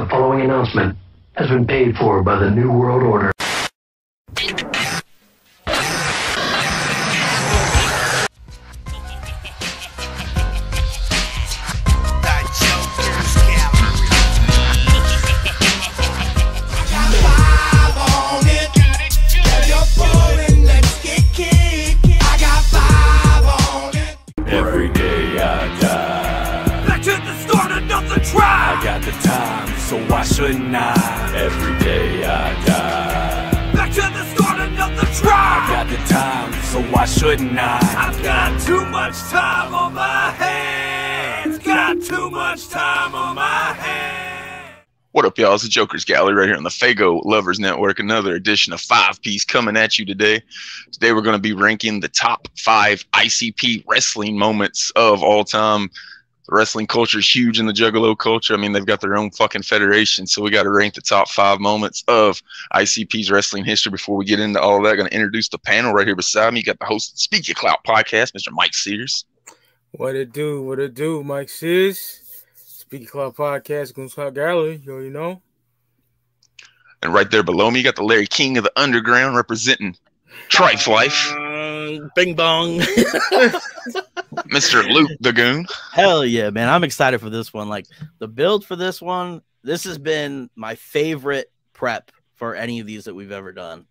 following announcement has been paid for by the New World Order. Every day I die. Back to the start of nothing try. I got the time, so why shouldn't I? Every day I die. Back to the start of nothing try. I got the time, so why shouldn't I? I've got too much time on my hands. Got too much time on my hands. What up, y'all? It's the Jokerz Gallery right here on the Faygo Lovers Network. Another edition of 5 Piece coming at you today. Today we're going to be ranking the top 5 ICP wrestling moments of all time. The wrestling culture is huge in the Juggalo culture. I mean, they've got their own fucking federation, so we got to rank the top 5 moments of ICP's wrestling history. Before we get into all of that, I'm going to introduce the panel right here beside me. You got the host of the Speak Your Clout podcast, Mr. Mike Sears. What it do? What it do? Mike Sears. Speak Your Clout podcast, Gook's Gallery. You already know. And right there below me, you got the Larry King of the Underground representing Trife Life. Bing bong. Mr. Luke the Goon. Hell yeah, man. I'm excited for this one. Like, the build for this one, this has been my favorite prep for any of these that we've ever done.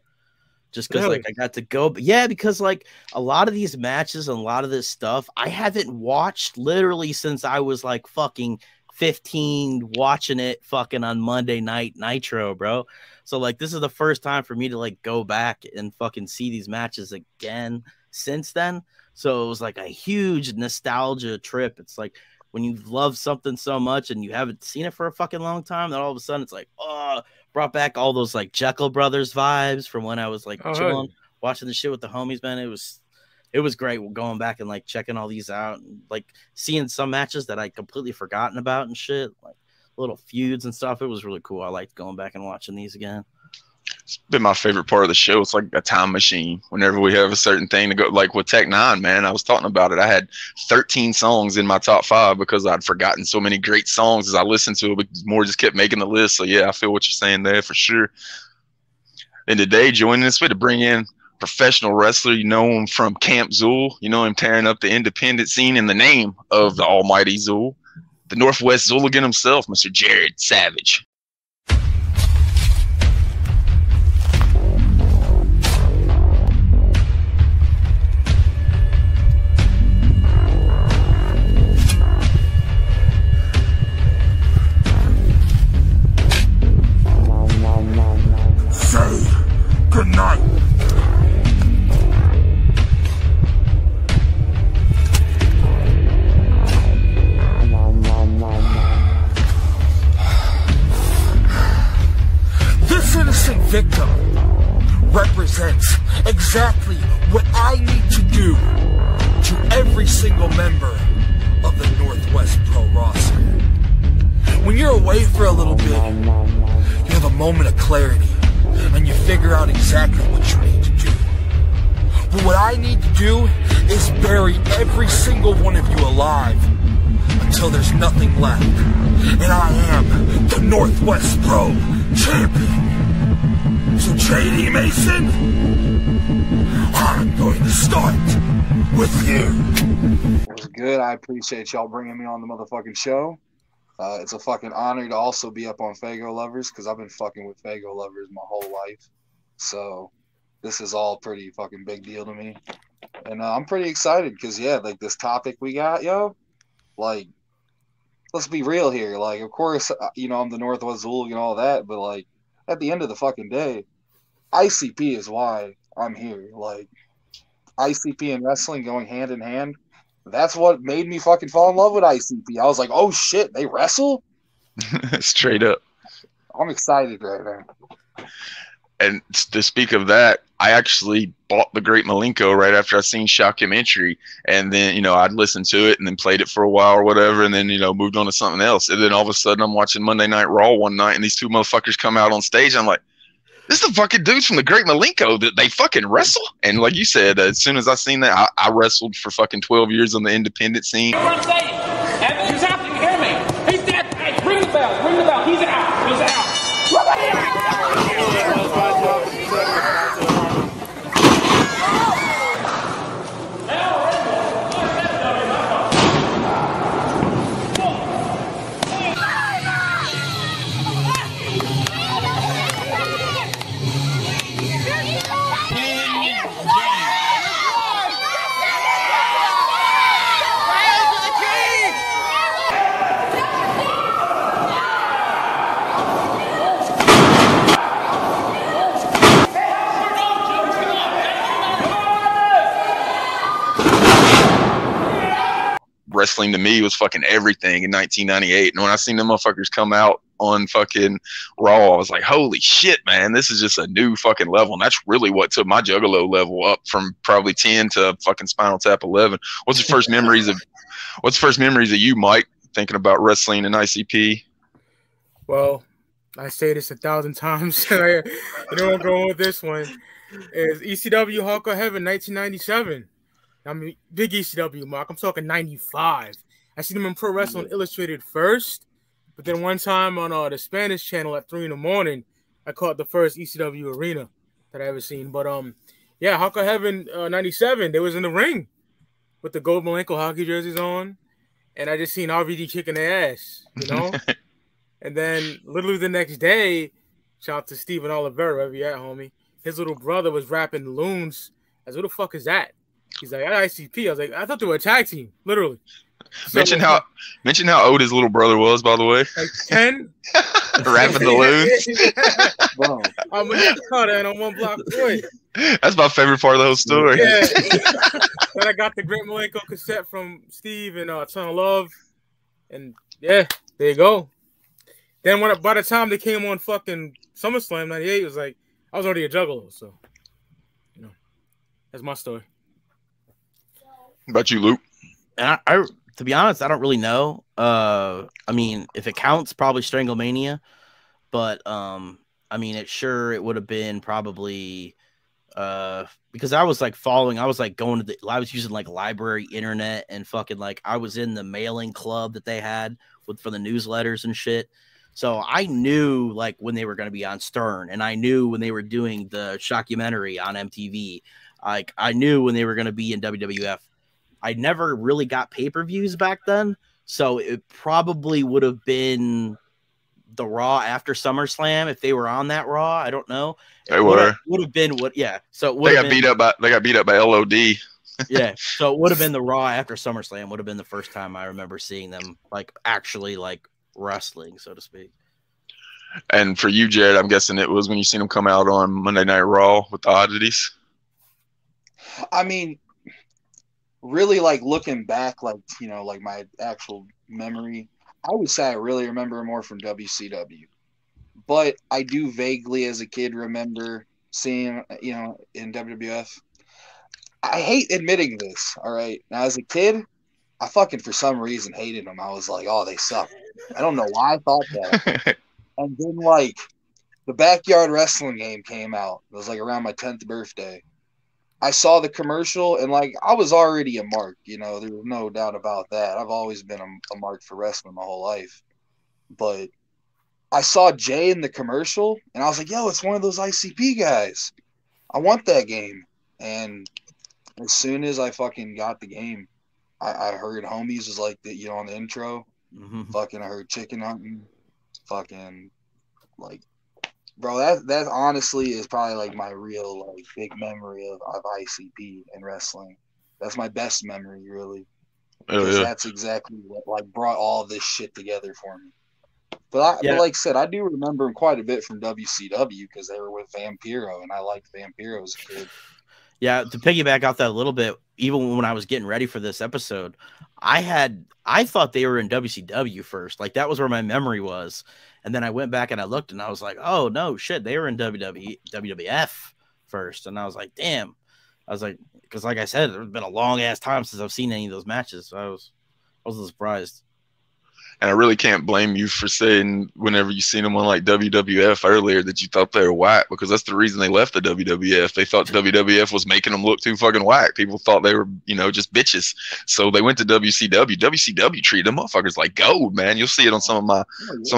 Just because, Really? like, I got to go. But yeah, because, like, a lot of these matches and a lot of this stuff, I haven't watched literally since I was, like, fucking 15 watching it fucking on Monday Night Nitro, bro. So, like, this is the first time for me to, like, go back and fucking see these matches again since then. So it was like a huge nostalgia trip. It's like when you love something so much and you haven't seen it for a fucking long time, then all of a sudden it's like, oh, brought back all those like Jekyll Brothers vibes from when I was like chilling, watching the shit with the homies, man. It was great going back and like checking all these out and like seeing some matches that I completely forgotten about and shit, like little feuds and stuff. It was really cool. I liked going back and watching these again. It's been my favorite part of the show. It's like a time machine. Whenever we have a certain thing to go, like with Tech 9, man, I was talking about it. I had 13 songs in my top 5 because I'd forgotten so many great songs as I listened to it, but more just kept making the list. So yeah, I feel what you're saying there for sure. And today, joining us, we had to bring in professional wrestler. You know him from Camp Zool. You know him tearing up the independent scene in the name of the almighty Zool. The Northwest Zooligan himself, Mr. Jared Savage. Say goodnight. This innocent victim represents exactly what I need to do to every single member of the Northwest Pro roster. When you're away for a little bit, you have a moment of clarity and you figure out exactly what you need to do. But what I need to do is bury every single one of you alive until there's nothing left. And I am the Northwest Pro Champion. So JD Mason, I'm going to start with you. It was good. I appreciate y'all bringing me on the motherfucking show. It's a fucking honor to also be up on Faygo Lovers because I've been fucking with Faygo Lovers my whole life. So this is all pretty fucking big deal to me. And I'm pretty excited because, yeah, like this topic we got, yo, like, let's be real here. Like, of course, you know, I'm the Northwest Zooligan and all that, but, like, at the end of the fucking day, ICP is why I'm here. Like, ICP and wrestling going hand in hand. That's what made me fucking fall in love with ICP. I was like, oh shit, they wrestle? Straight up. I'm excited right now. And to speak of that, I actually bought The Great Malenko right after I seen Shockumentary. And then, you know, I'd listened to it and then played it for a while or whatever. And then, you know, moved on to something else. And then all of a sudden I'm watching Monday Night Raw one night and these two motherfuckers come out on stage. I'm like, this is the fucking dudes from The Great Malenko that they fucking wrestle. And like you said, as soon as I seen that, I wrestled for fucking 12 years on the independent scene. What I'm saying, Evan, he's out. You hear me? He's dead. Hey, ring the bell. Ring the bell. He's out. He's wrestling to me was fucking everything in 1998. And when I seen them motherfuckers come out on fucking Raw, I was like, holy shit, man, this is just a new fucking level. And that's really what took my Juggalo level up from probably 10 to fucking Spinal Tap 11. What's the first memories of you, Mike, thinking about wrestling and ICP? Well, I say this 1,000 times. You know I'm going with this one. Is ECW Hardcore Heaven 1997. I mean, big ECW, Mark. I'm talking 95. I seen them in Pro Wrestling Illustrated first, but then one time on the Spanish channel at 3 in the morning, I caught the first ECW arena that I ever seen. But yeah, Hardcore Heaven 97. They was in the ring with the gold Malenko hockey jerseys on, and I just seen RVD kicking their ass, you know. And then literally the next day, shout out to Steven Oliveira, wherever you at, homie. His little brother was rapping Loons. I was like, who the fuck is that? He's like, at ICP. I was like, I thought they were a tag team, literally. So, mention how old his little brother was, by the way. Like 10. Rapping the Loons. Bro, I'm gonna call that on one block away. That's my favorite part of the whole story. Yeah. Then I got the Great Malenko cassette from Steve and Ton of Love. And yeah, there you go. Then by the time they came on fucking SummerSlam 98, it was like I was already a Juggalo, so you know, that's my story. What about you, Luke? And I to be honest, I don't really know. I mean, if it counts, probably Stranglemania, but I mean, it would have been probably because I was like following, I was like going to I was using like library internet and fucking like I was in the mailing club that they had for the newsletters and shit. So I knew like when they were going to be on Stern, and I knew when they were doing the shockumentary on MTV. Like I knew when they were going to be in WWF. I never really got pay-per-views back then, so it probably would have been the Raw after SummerSlam if they were on that Raw. I don't know. They would have been what? Yeah. So they got beat up by LOD. Yeah. So it would have been the Raw after SummerSlam. Would have been the first time I remember seeing them like actually like wrestling, so to speak. And for you, Jared, I'm guessing it was when you seen them come out on Monday Night Raw with the Oddities. I mean, really, like looking back, like you know, like my actual memory, I would say I really remember more from WCW, but I do vaguely, as a kid, remember seeing, you know, in WWF. I hate admitting this. All right, now as a kid, I fucking for some reason hated them. I was like, oh, they suck. I don't know why I thought that. And then like the Backyard Wrestling game came out. It was like around my 10th birthday. I saw the commercial and like I was already a mark, you know, there was no doubt about that. I've always been a mark for wrestling my whole life. But I saw Jay in the commercial and I was like, yo, it's one of those ICP guys. I want that game. And as soon as I fucking got the game, I heard Homies was like, you know, on the intro. Mm-hmm. Fucking I heard Chicken Hunting. Fucking like, bro, that honestly is probably like my real like big memory of ICP and wrestling. That's my best memory, really. Because that's exactly what like brought all of this shit together for me. But but like I said, I do remember quite a bit from WCW because they were with Vampiro, and I liked Vampiro as a kid. Yeah, to piggyback off that a little bit, even when I was getting ready for this episode, I thought they were in WCW first. Like that was where my memory was. And then I went back and I looked and I was like, oh no, shit, they were in WWF first. And I was like, damn. I was like, because like I said, it's been a long ass time since I've seen any of those matches. So I was surprised. And I really can't blame you for saying whenever you seen them on like WWF earlier that you thought they were whack, because that's the reason they left the WWF. They thought WWF was making them look too fucking whack. People thought they were, you know, just bitches. So they went to WCW. WCW treated them motherfuckers like gold, man. You'll see it on some of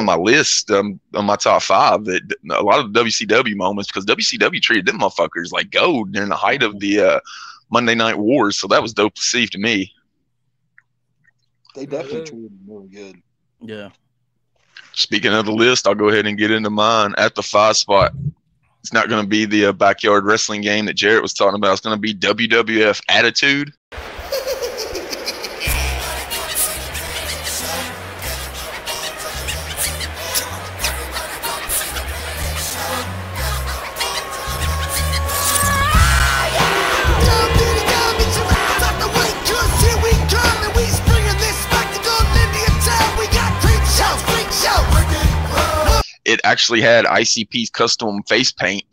my list on my top 5. That a lot of the WCW moments, because WCW treated them motherfuckers like gold during the height of the Monday Night Wars. So that was dope to see to me. They definitely treated them really good. Yeah. Speaking of the list, I'll go ahead and get into mine. At the 5 spot, it's not going to be the backyard wrestling game that Jarrett was talking about. It's going to be WWF Attitude. Here we come and we spring in this spot. it actually had ICP's custom face paint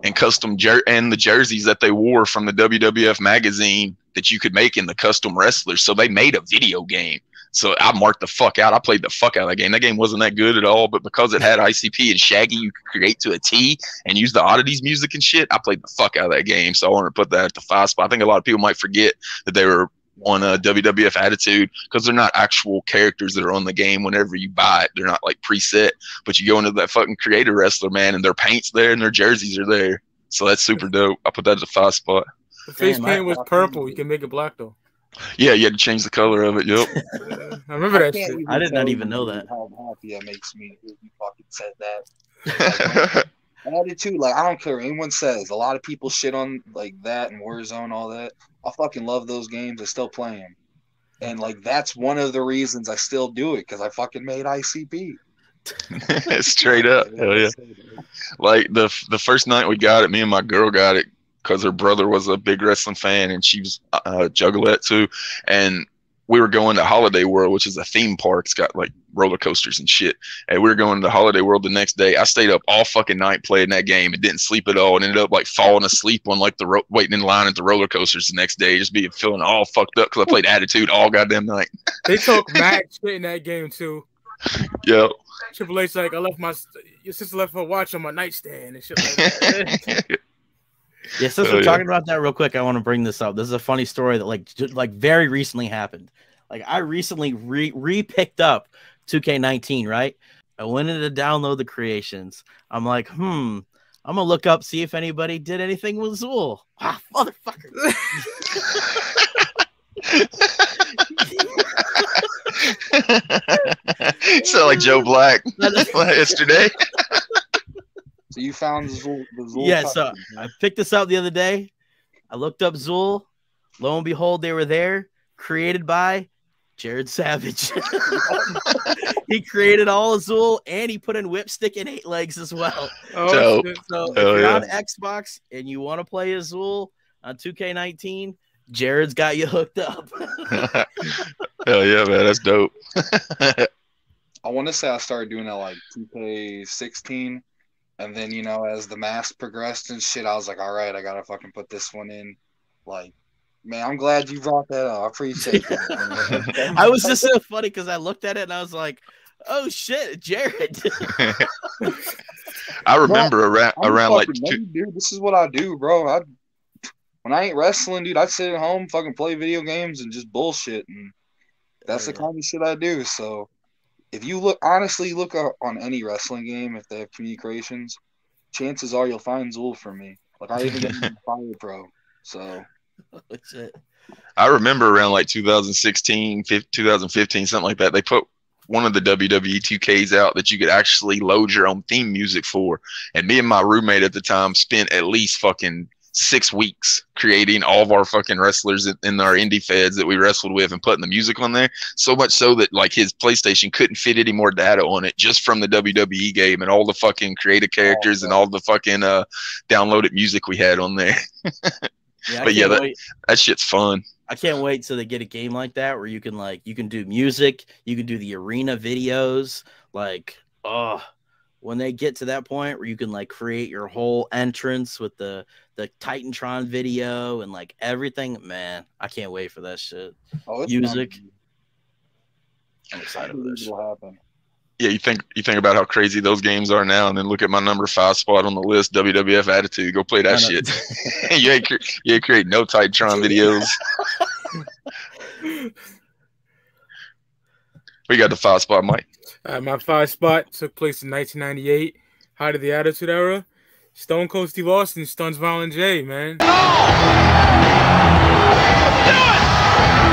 and custom and the jerseys that they wore from the WWF magazine that you could make in the custom wrestlers. So they made a video game. So I marked the fuck out. I played the fuck out of that game. That game wasn't that good at all, but because it had ICP and Shaggy, you could create to a T and use the oddities music and shit. I played the fuck out of that game. So I wanted to put that at the 5 spot. I think a lot of people might forget that they were on a WWF Attitude because they're not actual characters that are on the game whenever you buy it. They're not like preset, but you go into that fucking creator wrestler, man, and their paint's there and their jerseys are there. So that's super dope. I put that at the 5 spot. The face paint was purple. You can make it black though. Yeah, you had to change the color of it. Yep. I remember that shit. I did not even know that. How happy that makes me if you fucking said that. Attitude, like I don't care what anyone says. A lot of people shit on like that and Warzone, all that. I fucking love those games. I still play them, and like that's one of the reasons I still do it because I fucking made ICP. Straight up, hell yeah! Like the first night we got it, me and my girl got it because her brother was a big wrestling fan and she was a juggalette too, and we were going to Holiday World, which is a theme park. It's got like roller coasters and shit. And we were going to Holiday World the next day. I stayed up all fucking night playing that game and didn't sleep at all and ended up like falling asleep on like the waiting in line at the roller coasters the next day, just feeling all fucked up because I played Attitude all goddamn night. They talk mad shit in that game too. Yep. Triple H like, your sister left her watch on my nightstand and shit like that. Yeah, since we're talking about that real quick, I want to bring this up. This is a funny story that like very recently happened. Like I recently re-picked up 2K19, right? I went in to download the creations. I'm like, I'm gonna look up, see if anybody did anything with Zool. Ah, motherfucker. So like Joe Black yesterday. So you found the Zool. Yeah, so I picked this up the other day. I looked up Zool. Lo and behold, they were there. Created by Jared Savage. He created all of Zool and he put in Whipstick and 8 Legs as well. Oh, so if you're on Xbox and you want to play Zool on 2K19, Jared's got you hooked up. Hell yeah, man, that's dope. I want to say I started doing that like 2K16. And then, you know, as the mask progressed and shit, I was like, all right, I got to fucking put this one in. Like, man, I'm glad you brought that up. I appreciate it. I was just so funny because I looked at it and I was like, oh, shit, Jared. I remember around like... Dude, this is what I do, bro. When I ain't wrestling, dude, I sit at home, fucking play video games and just bullshit. And that's the kind of shit I do. So... if you honestly look on any wrestling game, if they have community creations, chances are you'll find Zool for me. Like I even got Fire Pro. So that's it. I remember around like 2016, 2015, something like that. They put one of the WWE 2Ks out that you could actually load your own theme music for. And me and my roommate at the time spent at least fucking 6 weeks creating all of our fucking wrestlers in our indie feds that we wrestled with and putting the music on there. So much so that like his PlayStation couldn't fit any more data on it just from the WWE game and all the fucking creative characters and all the fucking downloaded music we had on there. Yeah, but yeah, that shit's fun. I can't wait till they get a game like that where you can do music, you can do the arena videos, like when they get to that point where you can like create your whole entrance with the Titantron video and like everything, man, I can't wait for that shit. Music. I'm excited for this. Yeah, you think about how crazy those games are now, and then look at my number 5 spot on the list, WWF Attitude. Go play that shit. you ain't create no Titantron videos. We got the 5 spot, Mike. My 5 spot took place in 1998, height of the Attitude Era. Stone Cold Steve Austin stuns Violent J, man. Do it!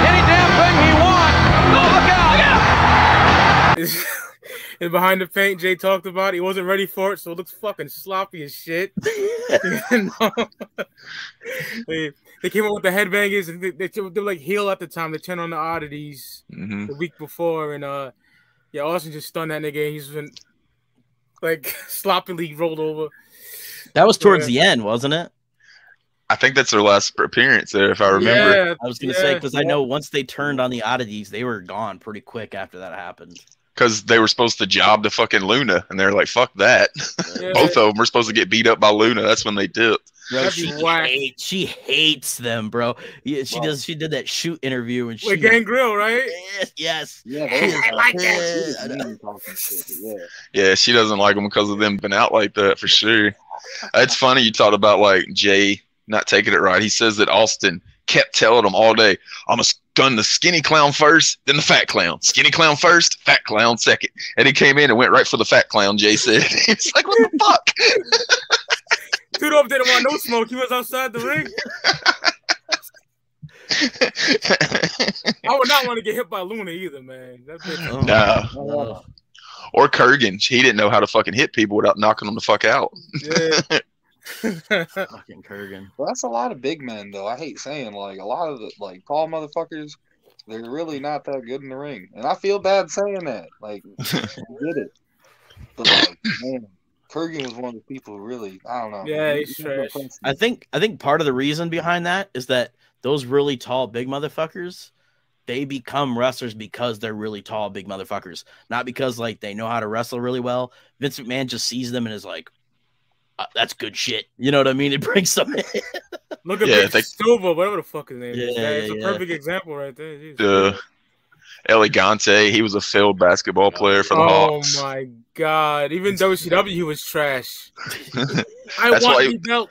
Any damn thing he wants. Oh, look out! Look out! And behind the paint, Jay talked about it. He wasn't ready for it, so it looks fucking sloppy as shit. They came up with the headbangers, and they were like heel at the time. They turned on the oddities the week before, and Austin just stunned that nigga. He's been like sloppily rolled over. That was towards the end, wasn't it? I think that's their last appearance there, if I remember. Yeah, I was going to say, because I know once they turned on the oddities, they were gone pretty quick after that happened. because they were supposed to job the fucking Luna, and they're like, "Fuck that." Yeah. Both of them were supposed to get beat up by Luna. That's when they dipped. Bro, That'd be whack. she hates them, bro. Yeah, she did that shoot interview and she With Gangrel, right? yes. Yeah, I like that. Yeah, she doesn't like them because of them being out like that for sure. It's funny you talked about like Jay not taking it right. He says that Austin kept telling him all day, "I'm gonna gun the skinny clown first, then the fat clown. Skinny clown first, fat clown second." And he came in and went right for the fat clown. Jay said, "It's like, what the fuck?" Tudor didn't want no smoke. He was outside the ring. I would not want to get hit by Luna either, man. That bitch. No. Or Kurgan. He didn't know how to fucking hit people without knocking them the fuck out. Yeah. Fucking Kurgan. Well, that's a lot of big men, though. I hate saying, like, a lot of the, like, tall motherfuckers, they're really not that good in the ring. And I feel bad saying that. Like, I get it. But, like, man, Kurgan was one of the people who really, I don't know. Yeah, he's trash. I think part of the reason behind that is that those really tall big motherfuckers, they become wrestlers because they're really tall big motherfuckers, not because like they know how to wrestle really well. Vince McMahon just sees them and is like, "That's good shit." You know what I mean? It brings them in. Look at Silva, whatever the fuck his name is. Yeah, It's a perfect example right there. Elegante, he was a failed basketball player for the Hawks. Oh my god! Even WCW, he was trash. Belt.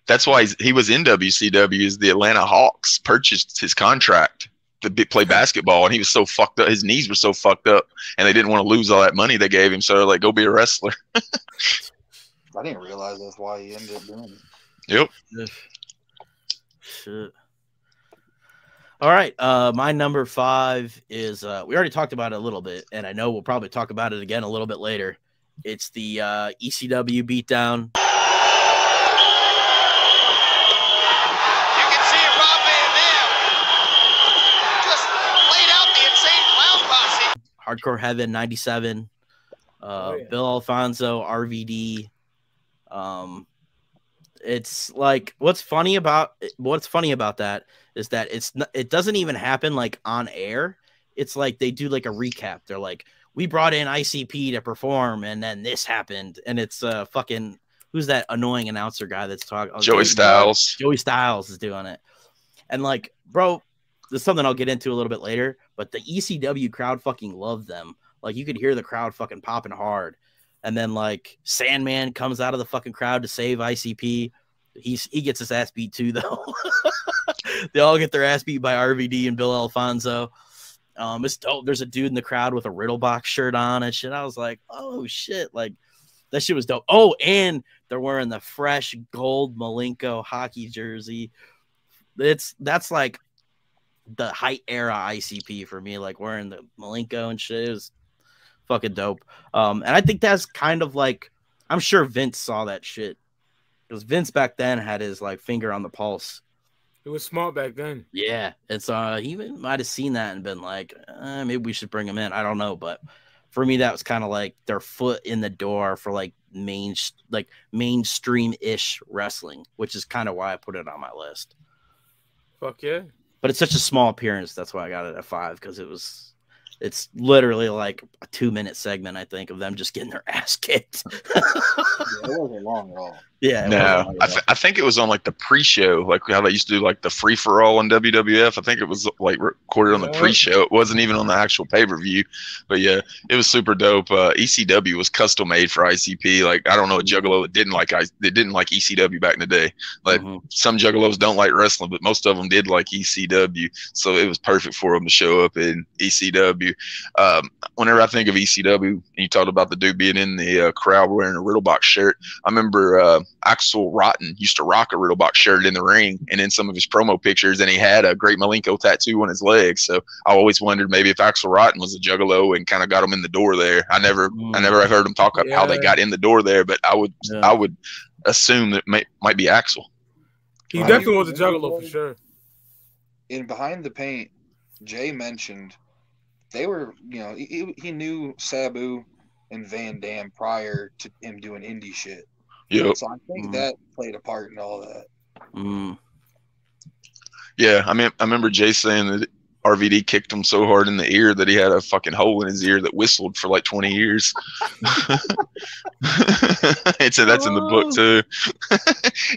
That's why he was in WCW. Is the Atlanta Hawks purchased his contract to play basketball, and he was so fucked up. His knees were so fucked up, and they didn't want to lose all that money they gave him. So they're like, "Go be a wrestler." I didn't realize that's why he ended up doing it. Yep. Shit. All right. My number 5 is we already talked about it a little bit, and I know we'll probably talk about it again a little bit later. It's the ECW beatdown. You can see it Rob Van Dam just laid out the insane clown posse. Hardcore Heaven 97. Bill Alfonso, RVD. It's like what's funny about that is that it doesn't even happen like on air. It's like they do like a recap. They're like, "We brought in ICP to perform, and then this happened." And it's fucking who's that annoying announcer guy that's talking? Joey Styles. Joey Styles is doing it, and like, bro, there's something I'll get into a little bit later. But the ECW crowd fucking loved them. Like you could hear the crowd fucking popping hard. And then like Sandman comes out of the fucking crowd to save ICP. He gets his ass beat too, though. They all get their ass beat by RVD and Bill Alfonso. It's dope. There's a dude in the crowd with a Riddle Box shirt on and shit. I was like, oh shit, like that shit was dope. Oh, and they're wearing the fresh gold Malenko hockey jersey. That's like the height era ICP for me, like wearing the Malenko and shit. It was fucking dope. And I think that's kind of like, I'm sure Vince saw that shit because Vince back then had his like finger on the pulse. It was smart back then. Yeah. And so he might have seen that and been like, maybe we should bring him in. I don't know. But for me, that was kind of like their foot in the door for like mainstream-ish wrestling, which is kind of why I put it on my list. Fuck yeah. But it's such a small appearance. That's why I got it at 5 because it's literally like a 2-minute segment, I think, of them just getting their ass kicked. Yeah, it wasn't long at all. Yeah. No, I think it was on like the pre-show, like how they used to do like the free-for-all on WWF. I think it was like recorded on the pre-show. It wasn't even on the actual pay-per-view. But yeah, it was super dope. ECW was custom made for ICP. Like I don't know a juggalo that didn't like ECW back in the day. Like some juggalos don't like wrestling, but most of them did like ECW. So it was perfect for them to show up in ECW. Whenever I think of ECW, and you talked about the dude being in the crowd wearing a Riddle Box shirt, I remember Axel Rotten used to rock a Riddle Box shirt in the ring and in some of his promo pictures, and he had a Great Malenko tattoo on his leg. So I always wondered maybe if Axel Rotten was a juggalo and kind of got him in the door there. I never heard him talk about how they got in the door there, but I would assume that might be Axel. He definitely was a juggalo for sure. In Behind the Paint, Jay mentioned they were, he knew Sabu and Van Dam prior to him doing indie shit. Yep. So I think that played a part in all that. Yeah, I mean, I remember Jay saying that RVD kicked him so hard in the ear that he had a fucking hole in his ear that whistled for like 20 years. He said that's in the book too.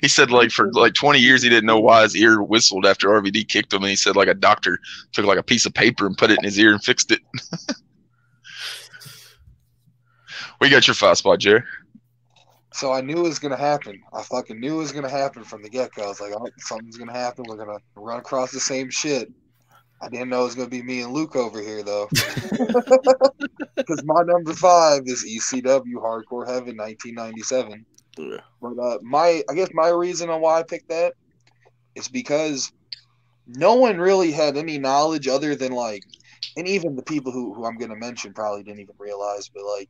He said like for like 20 years he didn't know why his ear whistled after RVD kicked him, and he said like a doctor took like a piece of paper and put it in his ear and fixed it. We got your 5 spot, Jerry. So I knew it was gonna happen. I fucking knew it was gonna happen from the get go. I was like, oh, something's gonna happen. We're gonna run across the same shit. I didn't know it was gonna be me and Luke over here though. Because my number 5 is ECW Hardcore Heaven 1997. Yeah. But I guess my reason on why I picked that is because no one really had any knowledge other than like, and even the people who I'm gonna mention probably didn't even realize, but like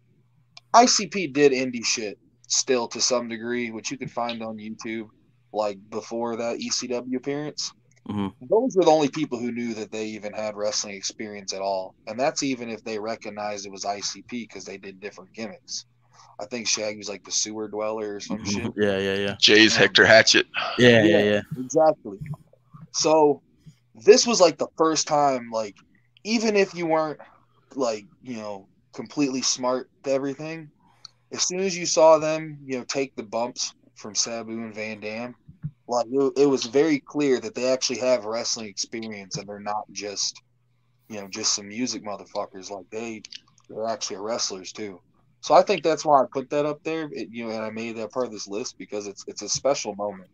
ICP did indie shit still to some degree, which you can find on YouTube, like before that ECW appearance. Mm-hmm. Those were the only people who knew that they even had wrestling experience at all. And that's even if they recognized it was ICP because they did different gimmicks. I think Shaggy was like the sewer dweller or some shit. Yeah. Jay's Hector Hatchet. Yeah. Exactly. So this was like the first time, like, even if you weren't like, you know, completely smart to everything, as soon as you saw them, you know, take the bumps from Sabu and Van Dam, like it was very clear that they actually have wrestling experience and they're not just, you know, just some music motherfuckers. Like they're actually wrestlers too. So I think that's why I put that up there. You know, and I made that part of this list because it's a special moment.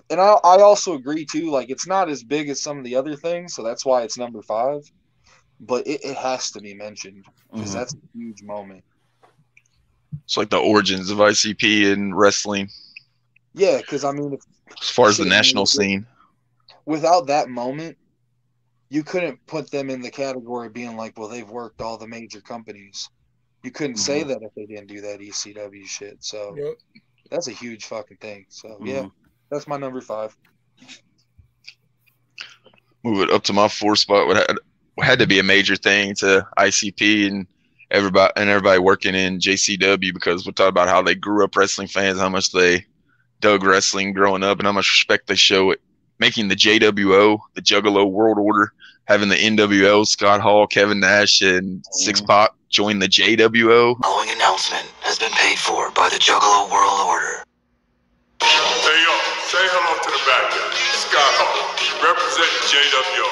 And I also agree too. Like it's not as big as some of the other things, so that's why it's number 5. But it has to be mentioned because that's a huge moment. It's like the origins of ICP in wrestling. Yeah, because I mean, as far as the national scene, without that moment, you couldn't put them in the category of being like, well, they've worked all the major companies. You couldn't say that if they didn't do that ECW shit. So that's a huge fucking thing. So yeah, that's my number 5. Move it up to my 4 spot. What had to be a major thing to ICP and everybody working in JCW, because we talk about how they grew up wrestling fans, how much they dug wrestling growing up, and how much respect they show it. Making the JWO, the Juggalo World Order, having the NWO, Scott Hall, Kevin Nash, and Six Pac join the JWO. Following announcement has been paid for by the Juggalo World Order. Hey yo, say hello to the bad guy, Scott Hall, representing JWO,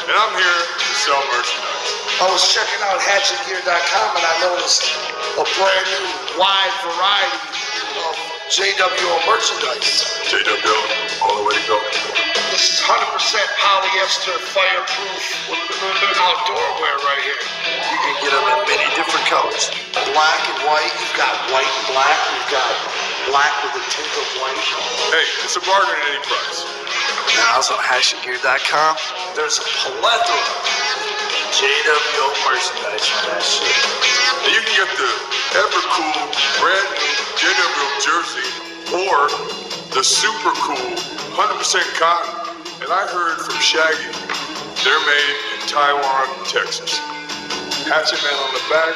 and I'm here to sell merchandise. I was checking out hatchetgear.com and I noticed a brand new wide variety of JWO merchandise. JWO, all the way to go. This is 100% polyester, fireproof, outdoor wear right here. You can get them in many different colors. Black and white, you've got white and black, you've got black with a tint of white. Hey, it's a bargain at any price. Now, on hatchetgear.com, there's a plethora of JWO merchandise on that shit. And you can get the ever cool brand new JWO jersey or the super cool 100% cotton. And I heard from Shaggy, they're made in Taiwan, Texas. Hatchet Man on the back,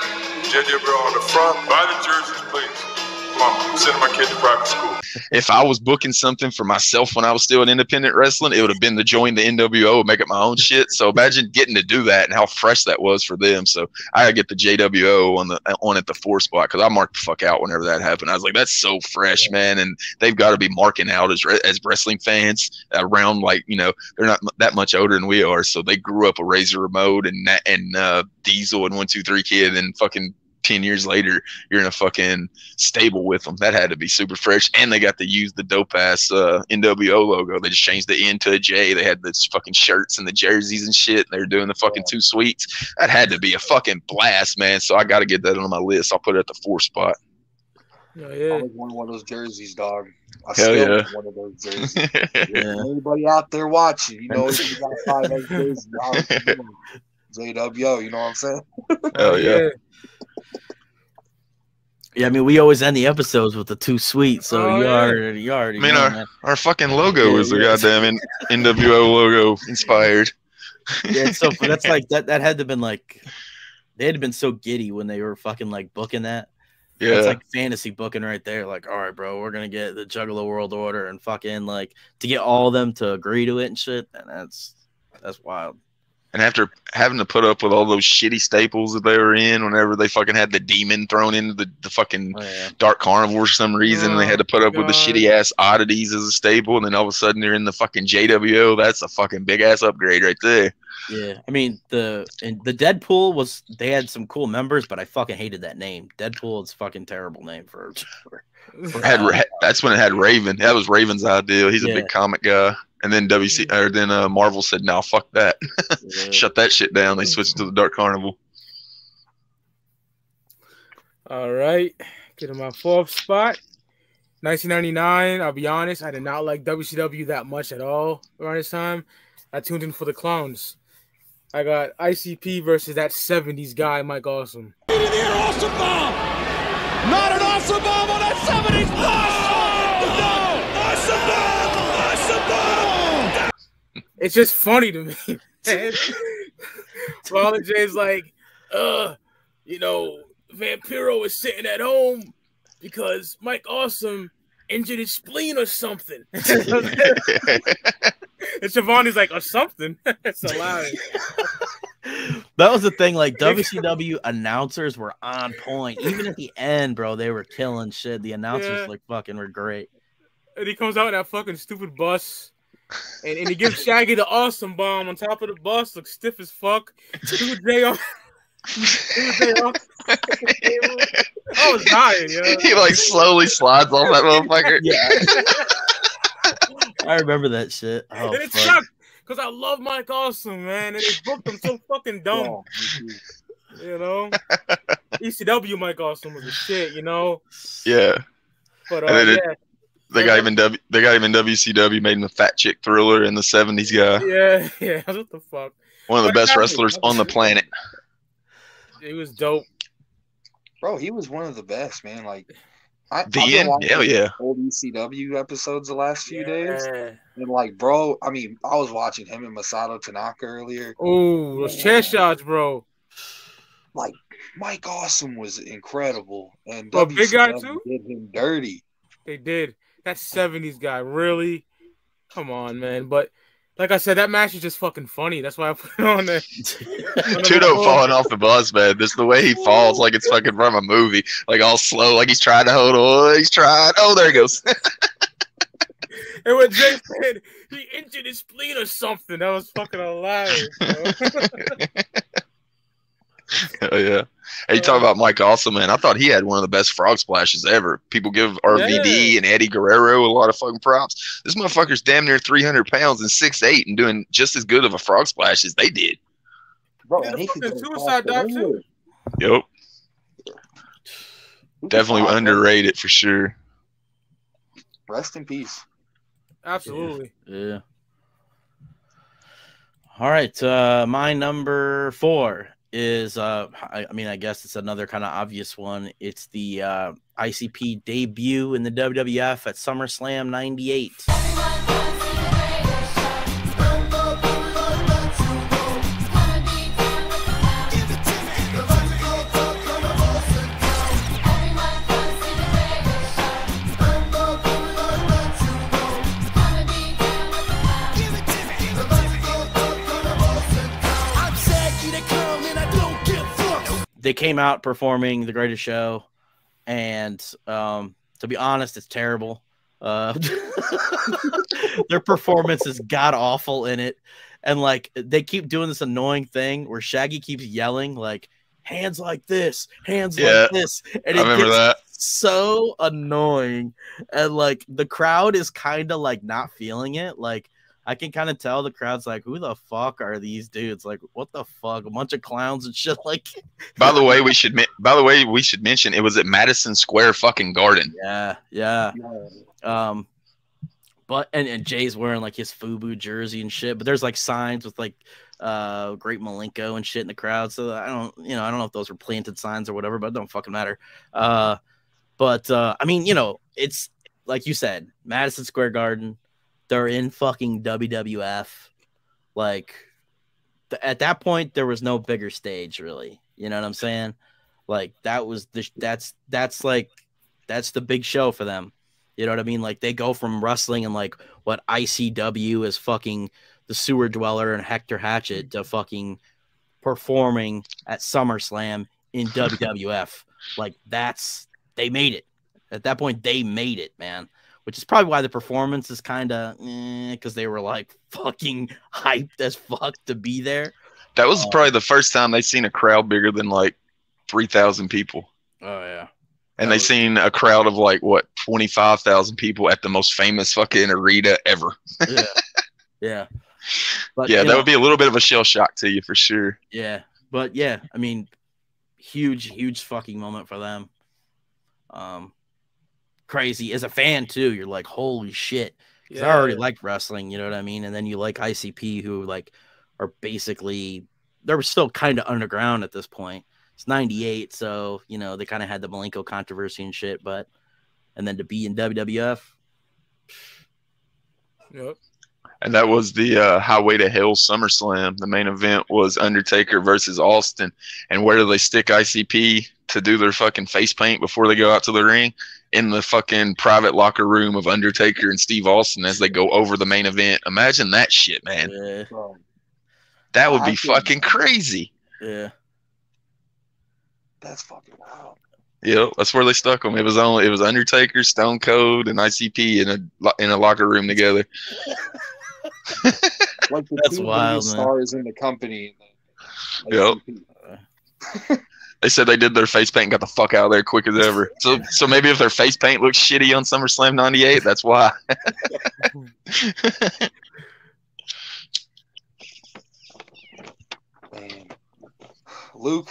JWO on the front. Buy the jerseys, please. Come on, I'm sending my kid to private school. If I was booking something for myself when I was still in independent wrestling, it would have been to join the NWO and make it my own shit. So imagine getting to do that and how fresh that was for them. So I gotta get the JWO on at the 4 spot, because I marked the fuck out whenever that happened. I was like, that's so fresh, man. And they've got to be marking out as wrestling fans around, like, you know, they're not that much older than we are. So they grew up with Razor Ramon and Diesel and 1-2-3 Kid, and fucking 10 years later, you're in a fucking stable with them. That had to be super fresh. And they got to use the dope ass NWO logo. They just changed the N to a J. They had the fucking shirts and the jerseys and shit. And they were doing the fucking 2 Sweets. That had to be a fucking blast, man. So I got to get that on my list. I'll put it at the 4 spot. I was one of those jerseys, dog. I Hell still yeah. want one of those jerseys. Anybody out there watching, you know, if you got 5 jerseys, JWO, you know what I'm saying? Hell yeah. Yeah, I mean, we always end the episodes with the 2 Sweet, so you already. I mean, our fucking logo is the goddamn NWO logo inspired. Yeah, so that's like that had to have been like, they had been so giddy when they were fucking like booking that. Yeah, it's like fantasy booking right there. Like, all right, bro, we're gonna get the Juggalo World Order and fucking like to get all of them to agree to it and shit, and that's wild. And after having to put up with all those shitty staples that they were in, whenever they fucking had the demon thrown into the fucking Dark Carnival for some reason, and they had to put up with the shitty ass oddities as a staple, and then all of a sudden they're in the fucking JWO. That's a fucking big ass upgrade right there. Yeah, I mean the Deadpool they had some cool members, but I fucking hated that name. Deadpool is a fucking terrible name for that's when it had Raven. That was Raven's idea. He's a big comic guy. And then Marvel said, "No, fuck that. Shut that shit down." They switched to the Dark Carnival. All right, get in my fourth spot. 1999. I'll be honest, I did not like WCW that much at all around this time. I tuned in for the clowns. I got ICP versus that 70s guy, Mike Awesome. Awesome bomb! Not an awesome bomb on that 70s bomb! No! Awesome bomb! Awesome bomb! It's just funny to me. Rollin J's like, Vampiro is sitting at home because Mike Awesome injured his spleen or something. And Shivani's like, or something. It's hilarious. That was the thing. Like, WCW announcers were on point. Even at the end, bro, they were killing shit. The announcers like fucking were great. And he comes out in that fucking stupid bus. And he gives Shaggy the awesome bomb on top of the bus. Looks stiff as fuck. I was dying, yo. He like slowly slides off that motherfucker. Yeah. I remember that shit. Oh, and it sucked because I love Mike Awesome, man. And they booked him so fucking dumb. Oh, you know? ECW Mike Awesome was a shit, you know? Yeah. But They got him in WCW, made him a fat chick thriller in the 70s guy. Yeah. What the fuck? One of the best wrestlers on the planet. He was dope. Bro, he was one of the best, man. Like, Hell yeah. Old ECW episodes the last few days. And like, bro, I mean, I was watching him and Masato Tanaka earlier. Oh, those chair shots, bro. Like, Mike Awesome was incredible. And WCW big guy too? Did him dirty. They did. That 70s guy, really? Come on, man. But like I said, that match is just fucking funny. That's why I put it on there. Tudo falling off the bus, man. This the way he falls, like it's fucking from a movie. Like all slow, like he's trying to hold on. He's trying. Oh, there he goes. And when Jay said he injured his spleen or something, that was fucking hilarious, bro. Hell yeah. Hey, you talk about Mike Awesome, man. I thought he had one of the best frog splashes ever. People give RVD and Eddie Guerrero a lot of fucking props. This motherfucker's damn near 300 pounds and 6'8" and doing just as good of a frog splash as they did. Bro, and he fucking suicide dive too. Yep. Definitely underrated for sure. Rest in peace. Absolutely. Yeah. All right. My number 4 is I mean, I guess it's another kind of obvious one. It's the ICP debut in the WWF at SummerSlam '98. They came out performing The Greatest Show, and to be honest, it's terrible. Their performance is god awful in it, and like they keep doing this annoying thing where Shaggy keeps yelling like "hands like this, hands like this," and it gets so annoying. And like the crowd is kind of like not feeling it. Like I can kind of tell the crowd's like, who the fuck are these dudes? Like, what the fuck? A bunch of clowns and shit. Like, by the way, we should mention it was at Madison Square fucking Garden. Yeah. But and Jay's wearing like his FUBU jersey and shit. But there's like signs with like Great Malenko and shit in the crowd. So I don't know if those were planted signs or whatever, but it don't fucking matter. I mean, it's like you said, Madison Square Garden. They're in fucking WWF. Like, at that point, there was no bigger stage, really. You know what I'm saying? Like, that's the big show for them. You know what I mean? Like, they go from wrestling and like what ICW is fucking the sewer dweller and Hector Hatchett to fucking performing at SummerSlam in WWF. Like they made it. At that point, they made it, man. Which is probably why the performance is kind of because they were like fucking hyped as fuck to be there. That was probably the first time they seen a crowd bigger than like 3,000 people. Oh yeah. And they seen a crowd of like what 25,000 people at the most famous fucking arena ever. Yeah. Yeah. But yeah, that would be a little bit of a shell shock to you for sure. Yeah. But yeah, I mean, huge fucking moment for them. Crazy as a fan too. You're like, holy shit. Yeah. I already liked wrestling, you know what I mean? And then you like ICP, who like are basically, they were still kind of underground at this point. It's 98, so you know they kind of had the Malenko controversy and shit, but and then to be in WWF. Yep. And that was the Highway to Hell SummerSlam. The main event was Undertaker versus Austin. And where do they stick ICP to do their fucking face paint before they go out to the ring? In the fucking private locker room of Undertaker and Steve Austin as they go over the main event. Imagine that shit, man. Yeah. That would be fucking crazy. Yeah. That's fucking wild. Yeah, that's where they stuck them. It was Undertaker, Stone Cold, and ICP in a locker room together. Like the that's two wild, man. Stars in the company. Yep. They said they did their face paint and got the fuck out of there quick as ever. So maybe if their face paint looks shitty on SummerSlam 98, that's why. Man. Luke,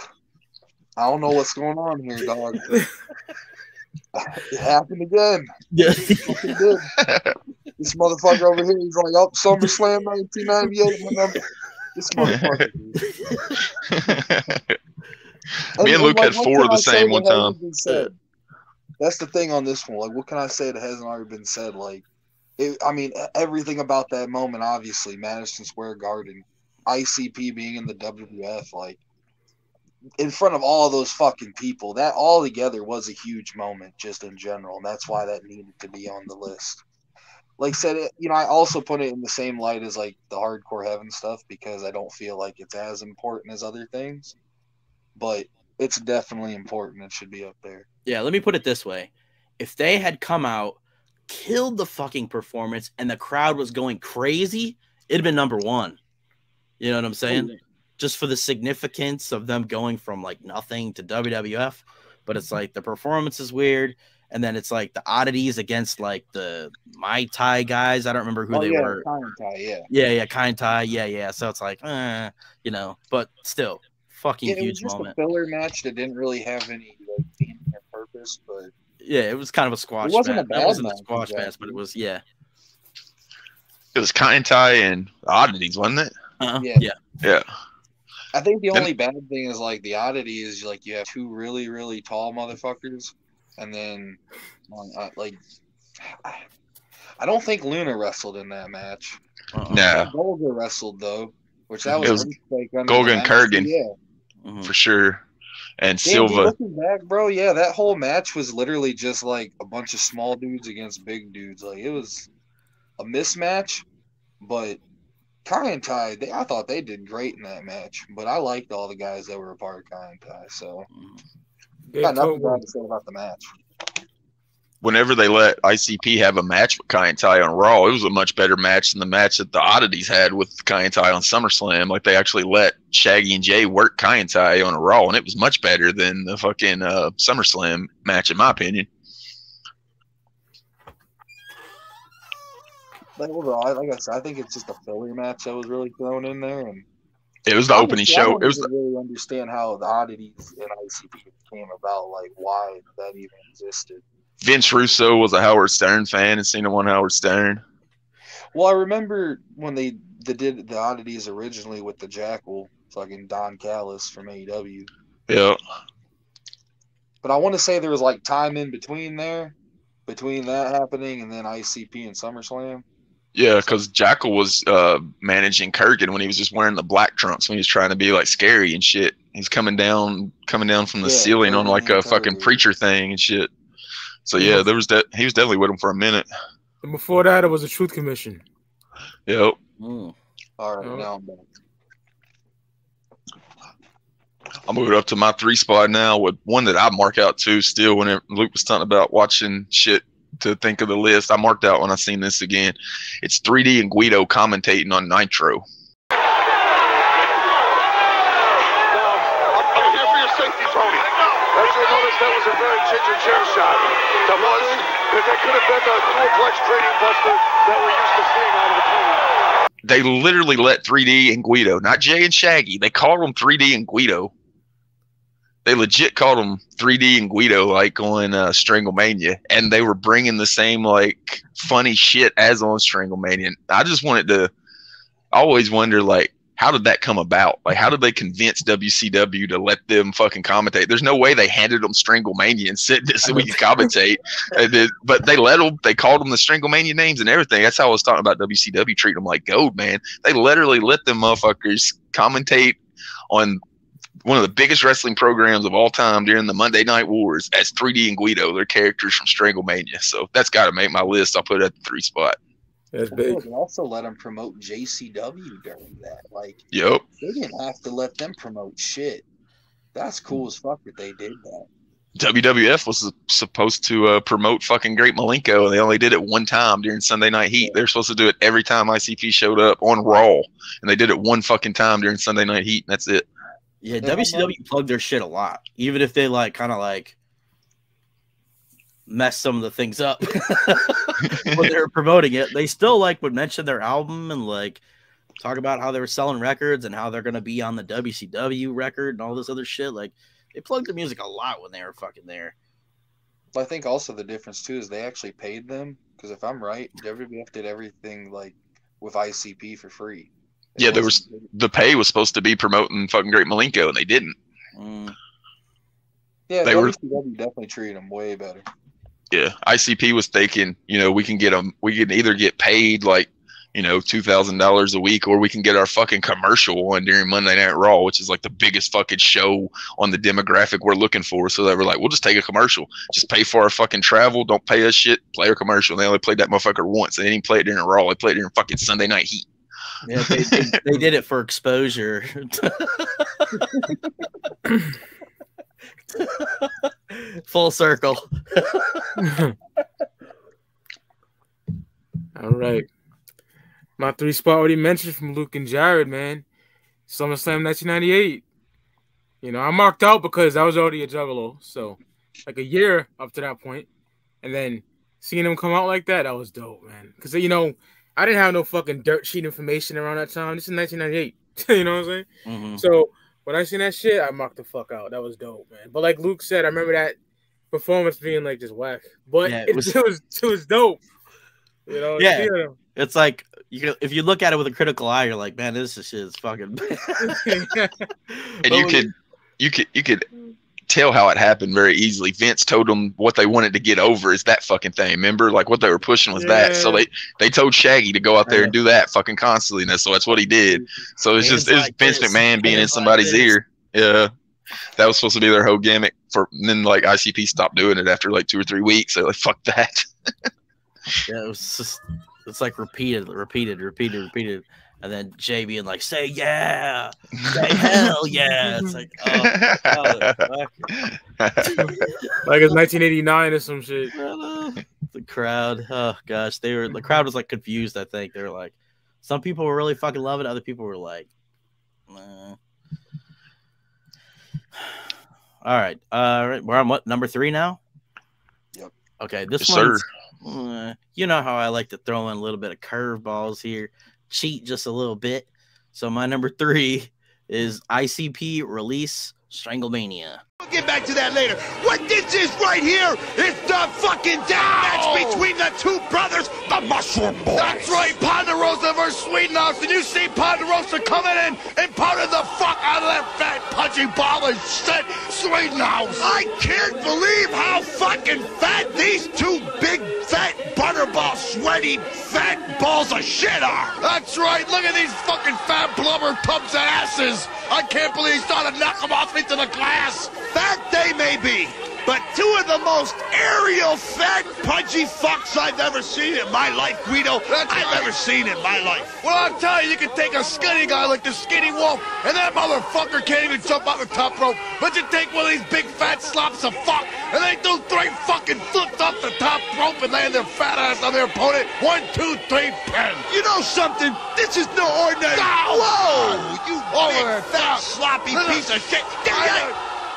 I don't know what's going on here, dog. It happened again. Yeah. It did. This motherfucker over here, he's like, oh, SummerSlam 1998. This motherfucker. Me and Luke had four of the same one time. That's the thing on this one. Like, what can I say that hasn't already been said? Like, I mean, everything about that moment, obviously, Madison Square Garden, ICP being in the WWF, like, in front of all of those fucking people, that all together was a huge moment just in general. And that's why that needed to be on the list. Like I said, I also put it in the same light as like the Hardcore Heaven stuff because I don't feel like it's as important as other things, but it's definitely important. It should be up there. Yeah. Let me put it this way. If they had come out, killed the fucking performance and the crowd was going crazy, it'd been number one. You know what I'm saying? Just for the significance of them going from like nothing to WWF, but it's like the performance is weird. And then it's like the oddities against like the Mai Tai guys. I don't remember who they were. Kind Tai, yeah. Yeah, Kind Tai. Yeah. So it's like, but still, fucking huge it was just moment. A filler match that didn't really have any like meaning or purpose, but yeah, it was kind of a squash. It wasn't match. a bad That wasn't match, a squash exactly. match, but it was It was Kind Tai and oddities, wasn't it? Yeah. I think the only bad thing is like the oddity is like you have two really, really tall motherfuckers, and then like I don't think Luna wrestled in that match. No. Golga wrestled though, which that was Golga and Kurgan, for sure, and Silva. Looking back, bro, yeah, that whole match was literally just like a bunch of small dudes against big dudes. Like it was a mismatch, but Kai and Tai, I thought they did great in that match, but I liked all the guys that were a part of Kai and Tai, so got nothing bad to say about the match. Whenever they let ICP have a match with Kai and Tai on Raw, it was a much better match than the match that the Oddities had with Kai and Tai on SummerSlam. Like they actually let Shaggy and Jay work Kai and Tai on a Raw, and it was much better than the fucking SummerSlam match, in my opinion. Like overall, like I said, I think it's just a filler match that was really thrown in there, and it was the opening show. I don't really understand how the Oddities and ICP came about, like why that even existed. Vince Russo was a Howard Stern fan and seen him on Howard Stern. Well, I remember when they did the Oddities originally with the Jackal, fucking Don Callis from AEW. Yeah. But I want to say there was like time in between that happening and then ICP and SummerSlam. Yeah, because Jackal was managing Kurgan when he was just wearing the black trunks when he was trying to be like scary and shit. He's coming down from the ceiling on like a fucking preacher thing and shit. So yeah, he was definitely with him for a minute. And before that, it was a Truth Commission. Yep. All right, now I'm back. I'll move it up to my 3 spot now with one that I mark out too still when Luke was talking about watching shit to think of the list. I marked out when I seen this again. It's 3D and Guido commentating on Nitro. Now, I'm here for your safety, Tony. As you notice, that was a very ginger chair shot. That was, if that could have been the Dualplex Trading Buster that we're used to seeing out of the Tony. They literally let 3D and Guido, not Jay and Shaggy, they called them 3D and Guido. They legit called them 3D and Guido, like on Stranglemania, and they were bringing the same like funny shit as on Stranglemania. And I just wanted to always wonder, like, how did that come about? Like, how did they convince WCW to let them fucking commentate? There's no way they handed them Stranglemania and said this so we can commentate. But they let them. They called them the Stranglemania names and everything. That's how I was talking about WCW treating them like gold, man. They literally let them motherfuckers commentate on one of the biggest wrestling programs of all time during the Monday Night Wars as 3D and Guido, their characters from Stranglemania. So that's got to make my list. I'll put it at the 3 spot. That's big. They also let them promote JCW during that. Like, yep. They didn't have to let them promote shit. That's cool as fuck that they did that. WWF was supposed to promote fucking Great Malenko, and they only did it one time during Sunday Night Heat. They're supposed to do it every time ICP showed up on Raw, and they did it one fucking time during Sunday Night Heat, and that's it. Yeah, WCW plugged their shit a lot, even if they like kind of like mess some of the things up when they were promoting it. They still like would mention their album and like talk about how they were selling records and how they're gonna be on the WCW record and all this other shit. Like they plugged the music a lot when they were fucking there. But I think also the difference too is they actually paid them, because if I'm right, WWF did everything like with ICP for free. Yeah, there was the pay was supposed to be promoting fucking Great Malenko, and they didn't. Yeah, they WCW definitely treated them way better. Yeah, ICP was thinking, you know, we can either get paid like, you know, $2,000 a week, or we can get our fucking commercial one during Monday Night Raw, which is like the biggest fucking show on the demographic we're looking for. So they were like, we'll just take a commercial, just pay for our fucking travel, don't pay us shit, play our commercial. And they only played that motherfucker once. They didn't play it during Raw. They played it during fucking Sunday Night Heat. Yeah, they did it for exposure. Full circle. All right. My 3 spot already mentioned from Luke and Jared, man. SummerSlam 1998. You know, I marked out because I was already a Juggalo. So, like a year up to that point. And then seeing him come out like that, that was dope, man. Because, you know, I didn't have no fucking dirt sheet information around that time. This is 1998. You know what I'm saying? Mm-hmm. So when I seen that shit, I marked the fuck out. That was dope, man. But like Luke said, I remember that performance being like just whack. But yeah, it was dope. You know? Yeah. It's like if you look at it with a critical eye, you're like, man, this shit is fucking bad. And you could tell how it happened very easily. Vince told them what they wanted to get over is that fucking thing. Remember, like what they were pushing was that. So they told Shaggy to go out there and do that fucking constantly. And so that's what he did. So it's just like Vince McMahon being in somebody's ear. Yeah, that was supposed to be their whole gimmick. And then like ICP stopped doing it after like 2 or 3 weeks. They're like, fuck that. Yeah, it was just it's like repeated. And then Jay being like, say yeah, say hell yeah. It's like, like it's 1989 or some shit. The crowd, oh gosh, the crowd was like confused. I think they were like, some people were really fucking loving it, other people were like, nah. All right, we're on what, number 3 now? Yep. Okay, this one's, you know how I like to throw in a little bit of curveballs here. Cheat just a little bit. So my number 3 is ICP Release Stranglemania. We'll get back to that later. What this is right here is the fucking death match between the 2 brothers, the Mushroom Boys. That's right, Ponderosa versus Sweethouse. And you see Ponderosa coming in and pounding the fuck out of that fat punching ball and shit, Sweethouse. I can't believe how fucking fat these 2 big fat butterball sweaty fat balls of shit are. That's right, look at these fucking fat blubber tubs of asses. I can't believe he's trying to knock them off into the glass. That they may be, but two of the most aerial, fat, pudgy fucks I've ever seen in my life, Guido. I've ever seen in my life. Well, I'll tell you, you can take a skinny guy like the Skinny Wolf, and that motherfucker can't even jump out the top rope. But you take one of these big fat slops of fuck, and they do 3 fucking flips off the top rope and land their fat ass on their opponent. 1, 2, 3, pen. You know something? This is no ordinary. Whoa! You big, fat, sloppy piece of shit.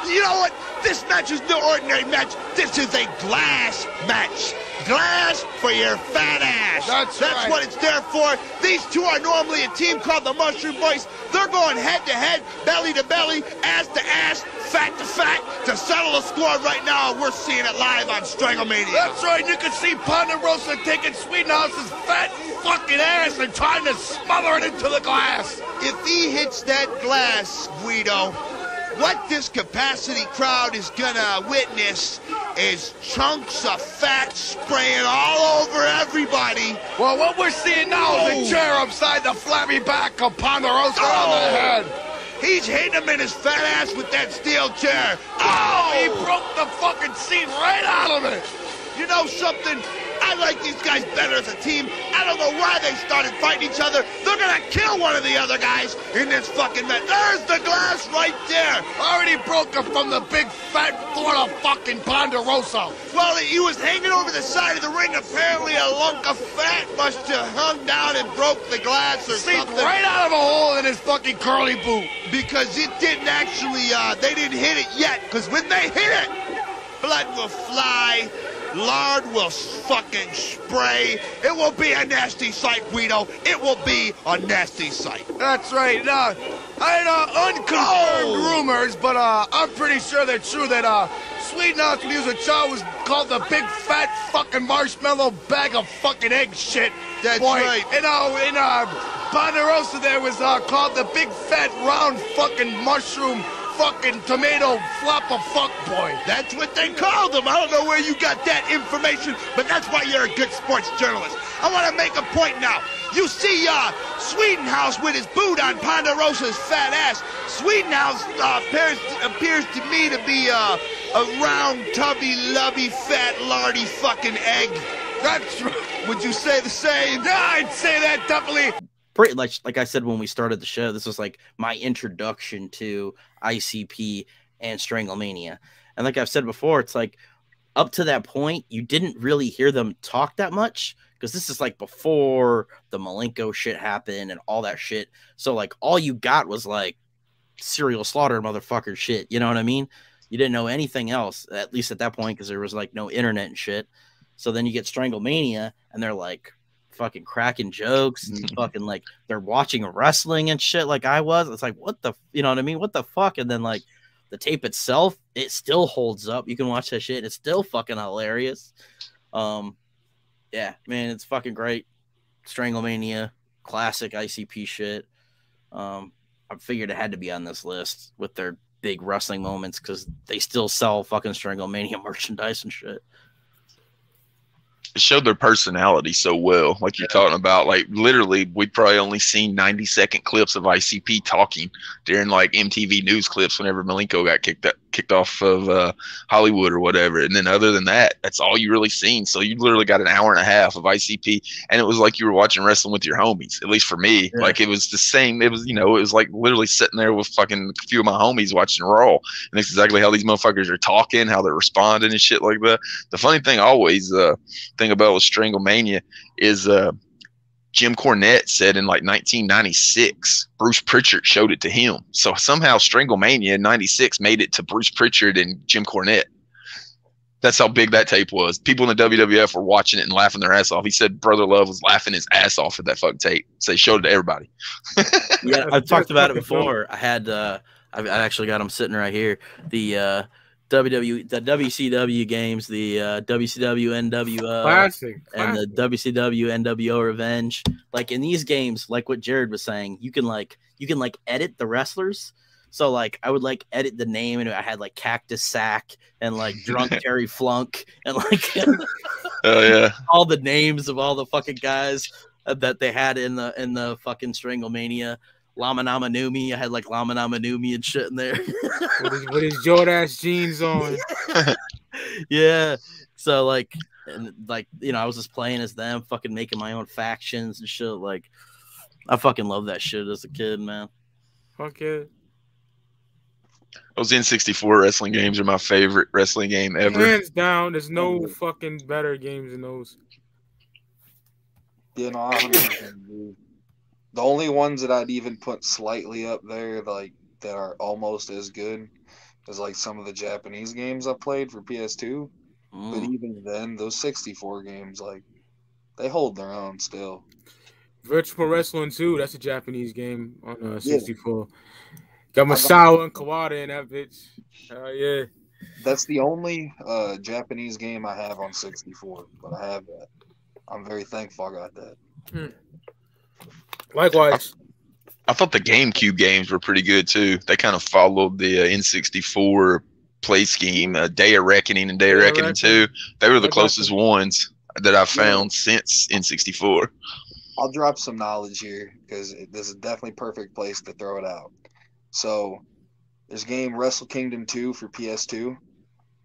You know what? This match is no ordinary match. This is a glass match. Glass for your fat ass. That's right. What it's there for. These two are normally a team called the Mushroom Boys. They're going head to head, belly to belly, ass to ass, fat to fat to settle a score right now. We're seeing it live on Stranglemania. That's right. You can see Ponderosa taking Sweetenhouse's fat fucking ass and trying to smother it into the glass. If he hits that glass, Guido, what this capacity crowd is gonna witness is chunks of fat spraying all over everybody. Well, what we're seeing now is a chair upside the flabby back of Ponderosa on the head. He's hitting him in his fat ass with that steel chair. He broke the fucking seat right out of it. You know something? I like these guys better as a team. I don't know why they started fighting each other. They're gonna kill one of the other guys in this fucking match. There's the glass right there. Already broke him from the big fat Florida fucking Ponderosa. Well, he was hanging over the side of the ring. Apparently a lunk of fat must have hung down and broke the glass or something. Right out of a hole in his fucking curly boot. Because it didn't actually, they didn't hit it yet. Because when they hit it, blood will fly. Lard will fucking spray. It will be a nasty sight, Guido. It will be a nasty sight. That's right. Now, I had unconfirmed rumors, but I'm pretty sure they're true that Sweetenhouse can use a chow was called the big fat fucking marshmallow bag of fucking egg shit. That's right. In Ponderosa there was called the big fat round fucking mushroom fucking tomato flop of fuck boy. That's what they called him. I don't know where you got that information, but that's why you're a good sports journalist. I want to make a point now. You see Sweetenhouse with his boot on Ponderosa's fat ass. Sweetenhouse appears to me to be a round, tubby, lubby, fat, lardy fucking egg. That's right. Would you say the same? Yeah, I'd say that definitely. Pretty like I said when we started the show, this was like my introduction to ICP and Stranglemania. And like I've said before, it's like up to that point, you didn't really hear them talk that much because this is like before the Malenko shit happened and all that shit. So like all you got was like serial slaughter motherfucker shit. You know what I mean? You didn't know anything else, at least at that point, because there was like no internet and shit. So then you get Stranglemania and they're like fucking cracking jokes and fucking like they're watching wrestling and shit like I was. It's like, what the, you know what I mean? What the fuck? And then like the tape itself, it still holds up. You can watch that shit. It's still fucking hilarious. Yeah, man, it's fucking great. Stranglemania, classic ICP shit. I figured it had to be on this list with their big wrestling moments because they still sell fucking Stranglemania merchandise and shit. It showed their personality so well, like you're talking about. Like literally, we'd probably only seen 90-second clips of ICP talking during like MTV news clips whenever Malenko got kicked off of Hollywood or whatever. And then other than that, that's all you really seen. So you literally got an hour and a half of ICP, and it was like you were watching wrestling with your homies. At least for me, like it was the same. It was, you know, it was like literally sitting there with fucking a few of my homies watching Raw, and that's exactly how these motherfuckers are talking, how they're responding and shit like that. The funny thing always thing about with Stranglemania is Jim Cornette said in like 1996 Bruce Pritchard showed it to him, so somehow Stranglemania in 96 made it to Bruce Pritchard and Jim Cornette. That's how big that tape was. People in the WWF were watching it and laughing their ass off. He said Brother Love was laughing his ass off at that fucking tape, so he showed it to everybody. Yeah, I've talked about it before. I had I actually got them sitting right here. The WCW games, the WCW NWO Classic. and the WCW NWO Revenge. Like in these games, like what Jared was saying, you can edit the wrestlers. So like I would like edit the name, and I had like Cactus Sack and like Drunk Terry Flunk and like all the names of all the fucking guys that they had in the fucking Stranglemania. Lama Nama Numi. I had like Lama Nama Numi and shit in there. with his Jordache jeans on. Yeah. So like, and like, you know, I was just playing as them, fucking making my own factions and shit. Like, I fucking love that shit as a kid, man. Fuck yeah. Those N64 wrestling games are my favorite wrestling game ever. Hands down, there's no fucking better games than those. You know, 100% agree. The only ones that I'd even put slightly up there, like that are almost as good, is like some of the Japanese games I played for PS2. But even then, those 64 games, like, they hold their own still. Virtual Wrestling 2, that's a Japanese game on 64. Yeah. Got Masawa and Kawada in that bitch. Yeah. That's the only Japanese game I have on 64, but I have that. I'm very thankful I got that. Likewise. I thought the GameCube games were pretty good too. They kind of followed the N64 play scheme. Day of Reckoning and Day of Reckoning 2. They were the closest ones that I've found since N64. I'll drop some knowledge here because this is definitely a perfect place to throw it out. So there's game Wrestle Kingdom 2 for PS2.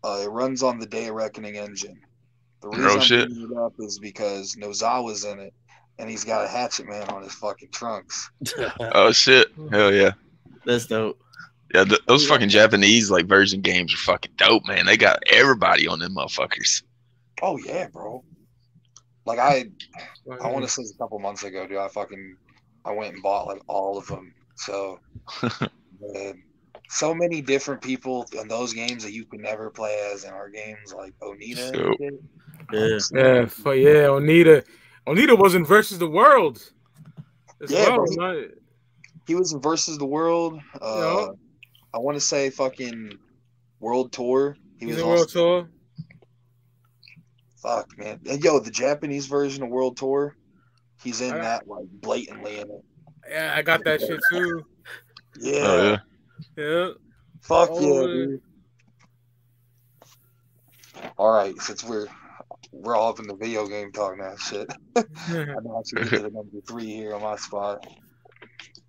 It runs on the Day of Reckoning engine. The reason I'm bringing it up is because Nozawa's in it, and he's got a Hatchet Man on his fucking trunks. Oh shit! Hell yeah, that's dope. Yeah, those fucking Japanese like version games are fucking dope, man. They got everybody on them motherfuckers. Oh yeah, bro. Like I want to say a couple months ago, dude. I went and bought like all of them. So, man, so many different people in those games that you could never play as in our games, like Onita. Onita. Onita was in Versus the World. He was in Versus the World. I want to say fucking World Tour. He was in World Tour. Fuck, man. And yo, the Japanese version of World Tour, he's in that like blatantly in it. Yeah, I got that shit too. Yeah. Oh, yeah. Fuck yeah, dude. All right, since we're all up in the video game talk now, shit. I'm actually get to number 3 here on my spot.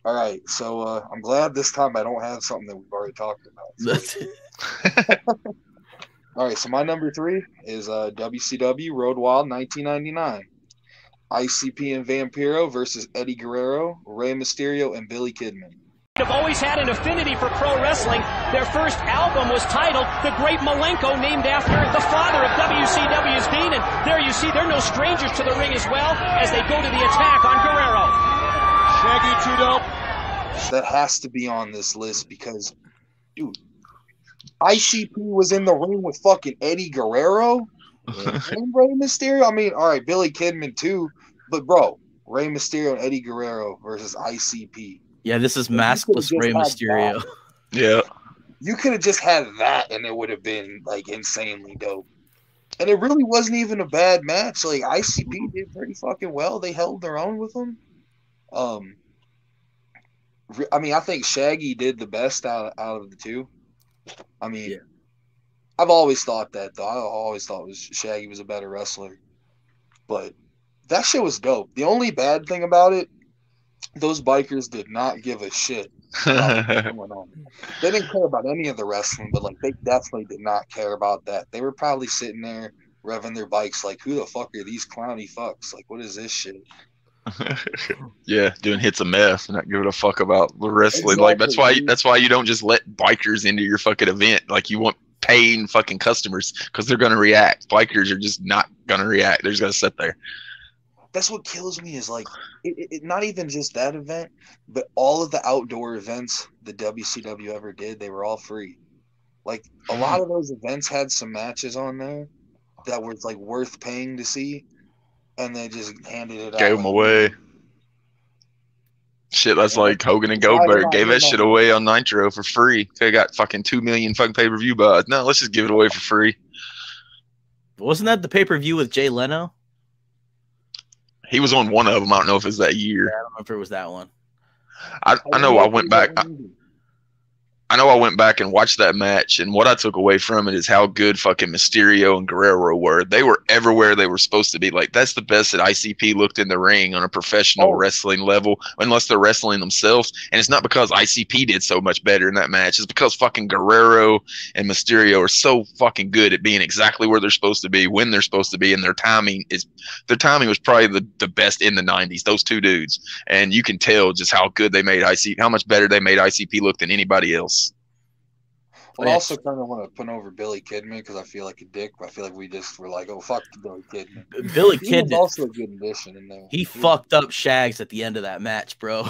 All right, so I'm glad this time I don't have something that we've already talked about. All right, so my number 3 is WCW Road Wild 1999. ICP and Vampiro versus Eddie Guerrero, Rey Mysterio, and Billy Kidman. Have always had an affinity for pro wrestling. Their first album was titled The Great Malenko, named after the father of WCW's Dean. And there you see, they're no strangers to the ring as well as they go to the attack on Guerrero. Shaggy, too dope. That has to be on this list because, dude, ICP was in the ring with fucking Eddie Guerrero and Rey Mysterio. I mean, all right, Billy Kidman too, but bro, Rey Mysterio and Eddie Guerrero versus ICP. Yeah, this is maskless Rey Mysterio. Yeah. You could have just had that and it would have been like insanely dope. And it really wasn't even a bad match. Like ICP did pretty fucking well. They held their own with them. I mean, I think Shaggy did the best out of the two. I mean, I've always thought that though. I always thought Shaggy was a better wrestler. But that shit was dope. The only bad thing about it, those bikers did not give a shit about what was going on. They didn't care about any of the wrestling, but like they definitely did not care about that. They were probably sitting there revving their bikes like, who the fuck are these clowny fucks? Like, what is this shit? Yeah, doing hits of meth and not giving a fuck about the wrestling. Exactly. Like that's why you don't just let bikers into your fucking event. Like you want paying fucking customers because they're gonna react. Bikers are just not gonna react. They're just gonna sit there. That's what kills me is like it not even just that event, but all of the outdoor events the WCW ever did, they were all free. Like a lot of those events had some matches on there that was like worth paying to see, and they just handed it out. Gave them away. Shit, that's like Hogan and Goldberg gave that shit away on Nitro for free. They got fucking 2 million fucking pay-per-view buys. No, let's just give it away for free. Wasn't that the pay-per-view with Jay Leno? He was on one of them. I don't know if it's that year. Yeah, I don't know if it was that one. I know I went back. I know I went back and watched that match, and what I took away from it is how good fucking Mysterio and Guerrero were. They were everywhere they were supposed to be. Like, that's the best that ICP looked in the ring on a professional wrestling level, unless they're wrestling themselves. And it's not because ICP did so much better in that match. It's because fucking Guerrero and Mysterio are so fucking good at being exactly where they're supposed to be, when they're supposed to be, and their timing was probably the best in the 90s, those two dudes. And you can tell just how good they made ICP, how much better they made ICP look than anybody else. I also kind of want to put over Billy Kidman because I feel like a dick, but I feel like we just were like, oh, fuck Billy Kidman. Billy He Kidman was also a good addition in there. He fucked up Shags at the end of that match, bro.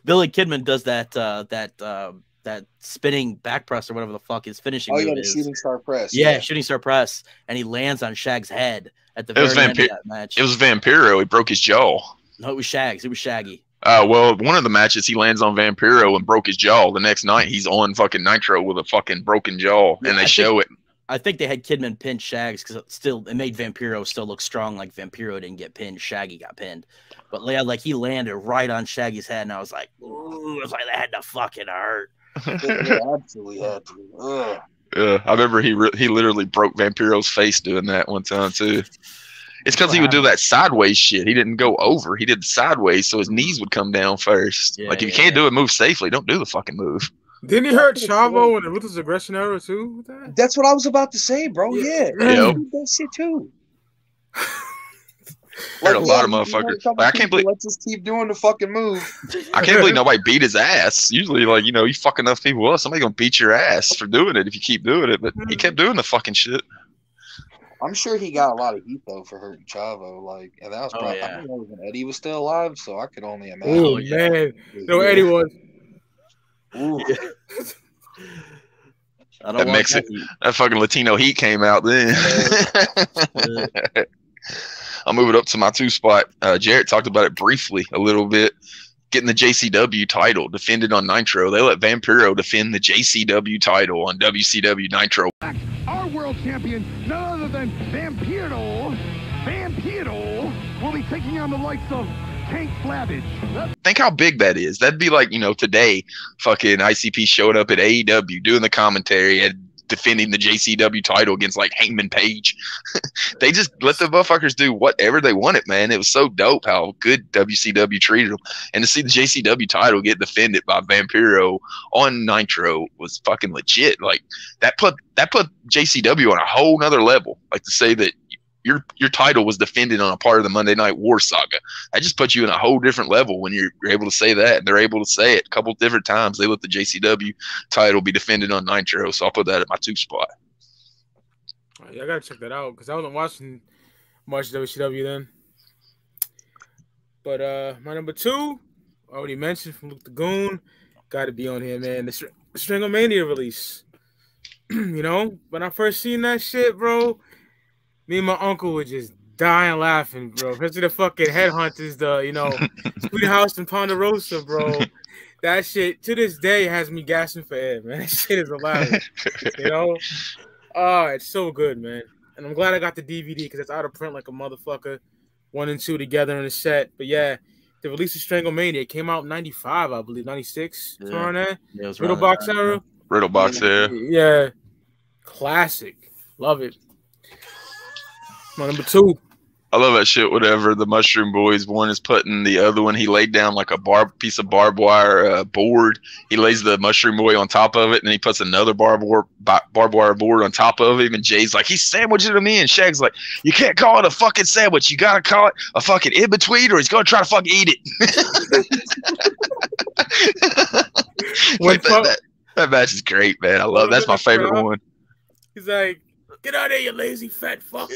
Billy Kidman does that spinning back press or whatever the fuck his finishing move the is. shooting star press. Yeah, shooting star press, and he lands on Shag's head at the very end of that match. It was Vampiro. He broke his jaw. No, it was Shags. It was Shaggy. Well, one of the matches he lands on Vampiro and broke his jaw. The next night he's on fucking Nitro with a fucking broken jaw, and they show it. I think they had Kidman pin Shags because it made Vampiro still look strong. Like Vampiro didn't get pinned, Shaggy got pinned. But yeah, like he landed right on Shaggy's head, and I was like, ooh, that had to fucking hurt. It absolutely had to. I remember he literally broke Vampiro's face doing that one time too. It's because he would do that sideways shit. He didn't go over. He did sideways, so his knees would come down first. If you can't do a move safely, don't do the fucking move. Didn't he hurt Chavo in the Ruthless Aggression era too? That's what I was about to say, bro. Yeah. That shit too. Hurt a lot of motherfuckers. I can't believe. Let's just keep doing the fucking move. I can't believe nobody beat his ass. Usually, you fuck enough people up, somebody gonna beat your ass for doing it if you keep doing it. But he kept doing the fucking shit. I'm sure he got a lot of heat though for hurting Chavo, and that was probably I think that was when Eddie was still alive, so I could only imagine. Oh man, no Eddie was. Ooh. That fucking Latino heat came out then. I'll move it up to my 2 spot. Jarrett talked about it briefly a little bit. Getting the JCW title defended on Nitro. They let Vampiro defend the JCW title on WCW Nitro. Our world champion, none other than Vampiro. Vampiro will be taking on the likes of Tank Flavage. Think how big that is. That'd be like, today, fucking ICP showed up at AEW doing the commentary and defending the JCW title against like Hangman Page. They just let the motherfuckers do whatever they wanted, man. It was so dope how good WCW treated them. And to see the JCW title get defended by Vampiro on Nitro was fucking legit. Like that put JCW on a whole nother level. Like to say that your title was defended on a part of the Monday Night War saga. That just puts you in a whole different level when you're able to say that. And they're able to say it a couple different times. They let the JCW title be defended on Nitro. So I'll put that at my 2 spot. Yeah, I gotta check that out because I wasn't watching much WCW then. But my number 2, I already mentioned from Luke the Goon, got to be on here, man. The Stranglemania release. When I first seen that shit, bro, me and my uncle were just dying laughing, bro. Especially the fucking headhunters, Sweet House and Ponderosa, bro. That shit to this day has me gasping for air, man. That shit is hilarious. Oh, it's so good, man. And I'm glad I got the DVD because it's out of print like a motherfucker. 1 and 2 together in a set. But yeah, the release of Stranglemania, it came out in 95, I believe, 96. Yeah. Around there. Yeah, it was Riddle Box era. Riddle Box era. Yeah. Classic. Love it. My number 2. I love that shit. Whatever the Mushroom Boys, one is putting the other one. He laid down like a piece of barbed wire board. He lays the Mushroom Boy on top of it, and then he puts another barbed wire board on top of him. And Jay's like, he's sandwiching him in. Shag's like, you can't call it a fucking sandwich. You gotta call it a fucking in between, or he's gonna try to fucking eat it. That match is great, man. I love. That's my favorite one. He's like, get out of here, you lazy fat fuck.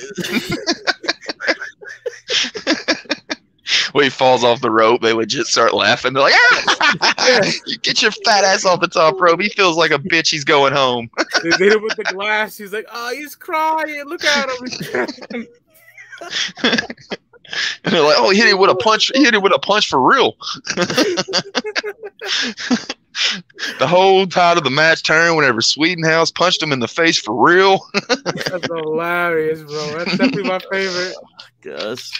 When he falls off the rope, they legit start laughing. They're like, you get your fat ass off the top rope. He feels like a bitch. He's going home. They hit him with the glass. He's like, oh, he's crying. Look at him. And they're like, oh, he hit him with a punch. He hit him with a punch for real. The whole tide of the match turned whenever Swedenhouse punched him in the face for real. That's hilarious, bro. That's definitely my favorite. Gus.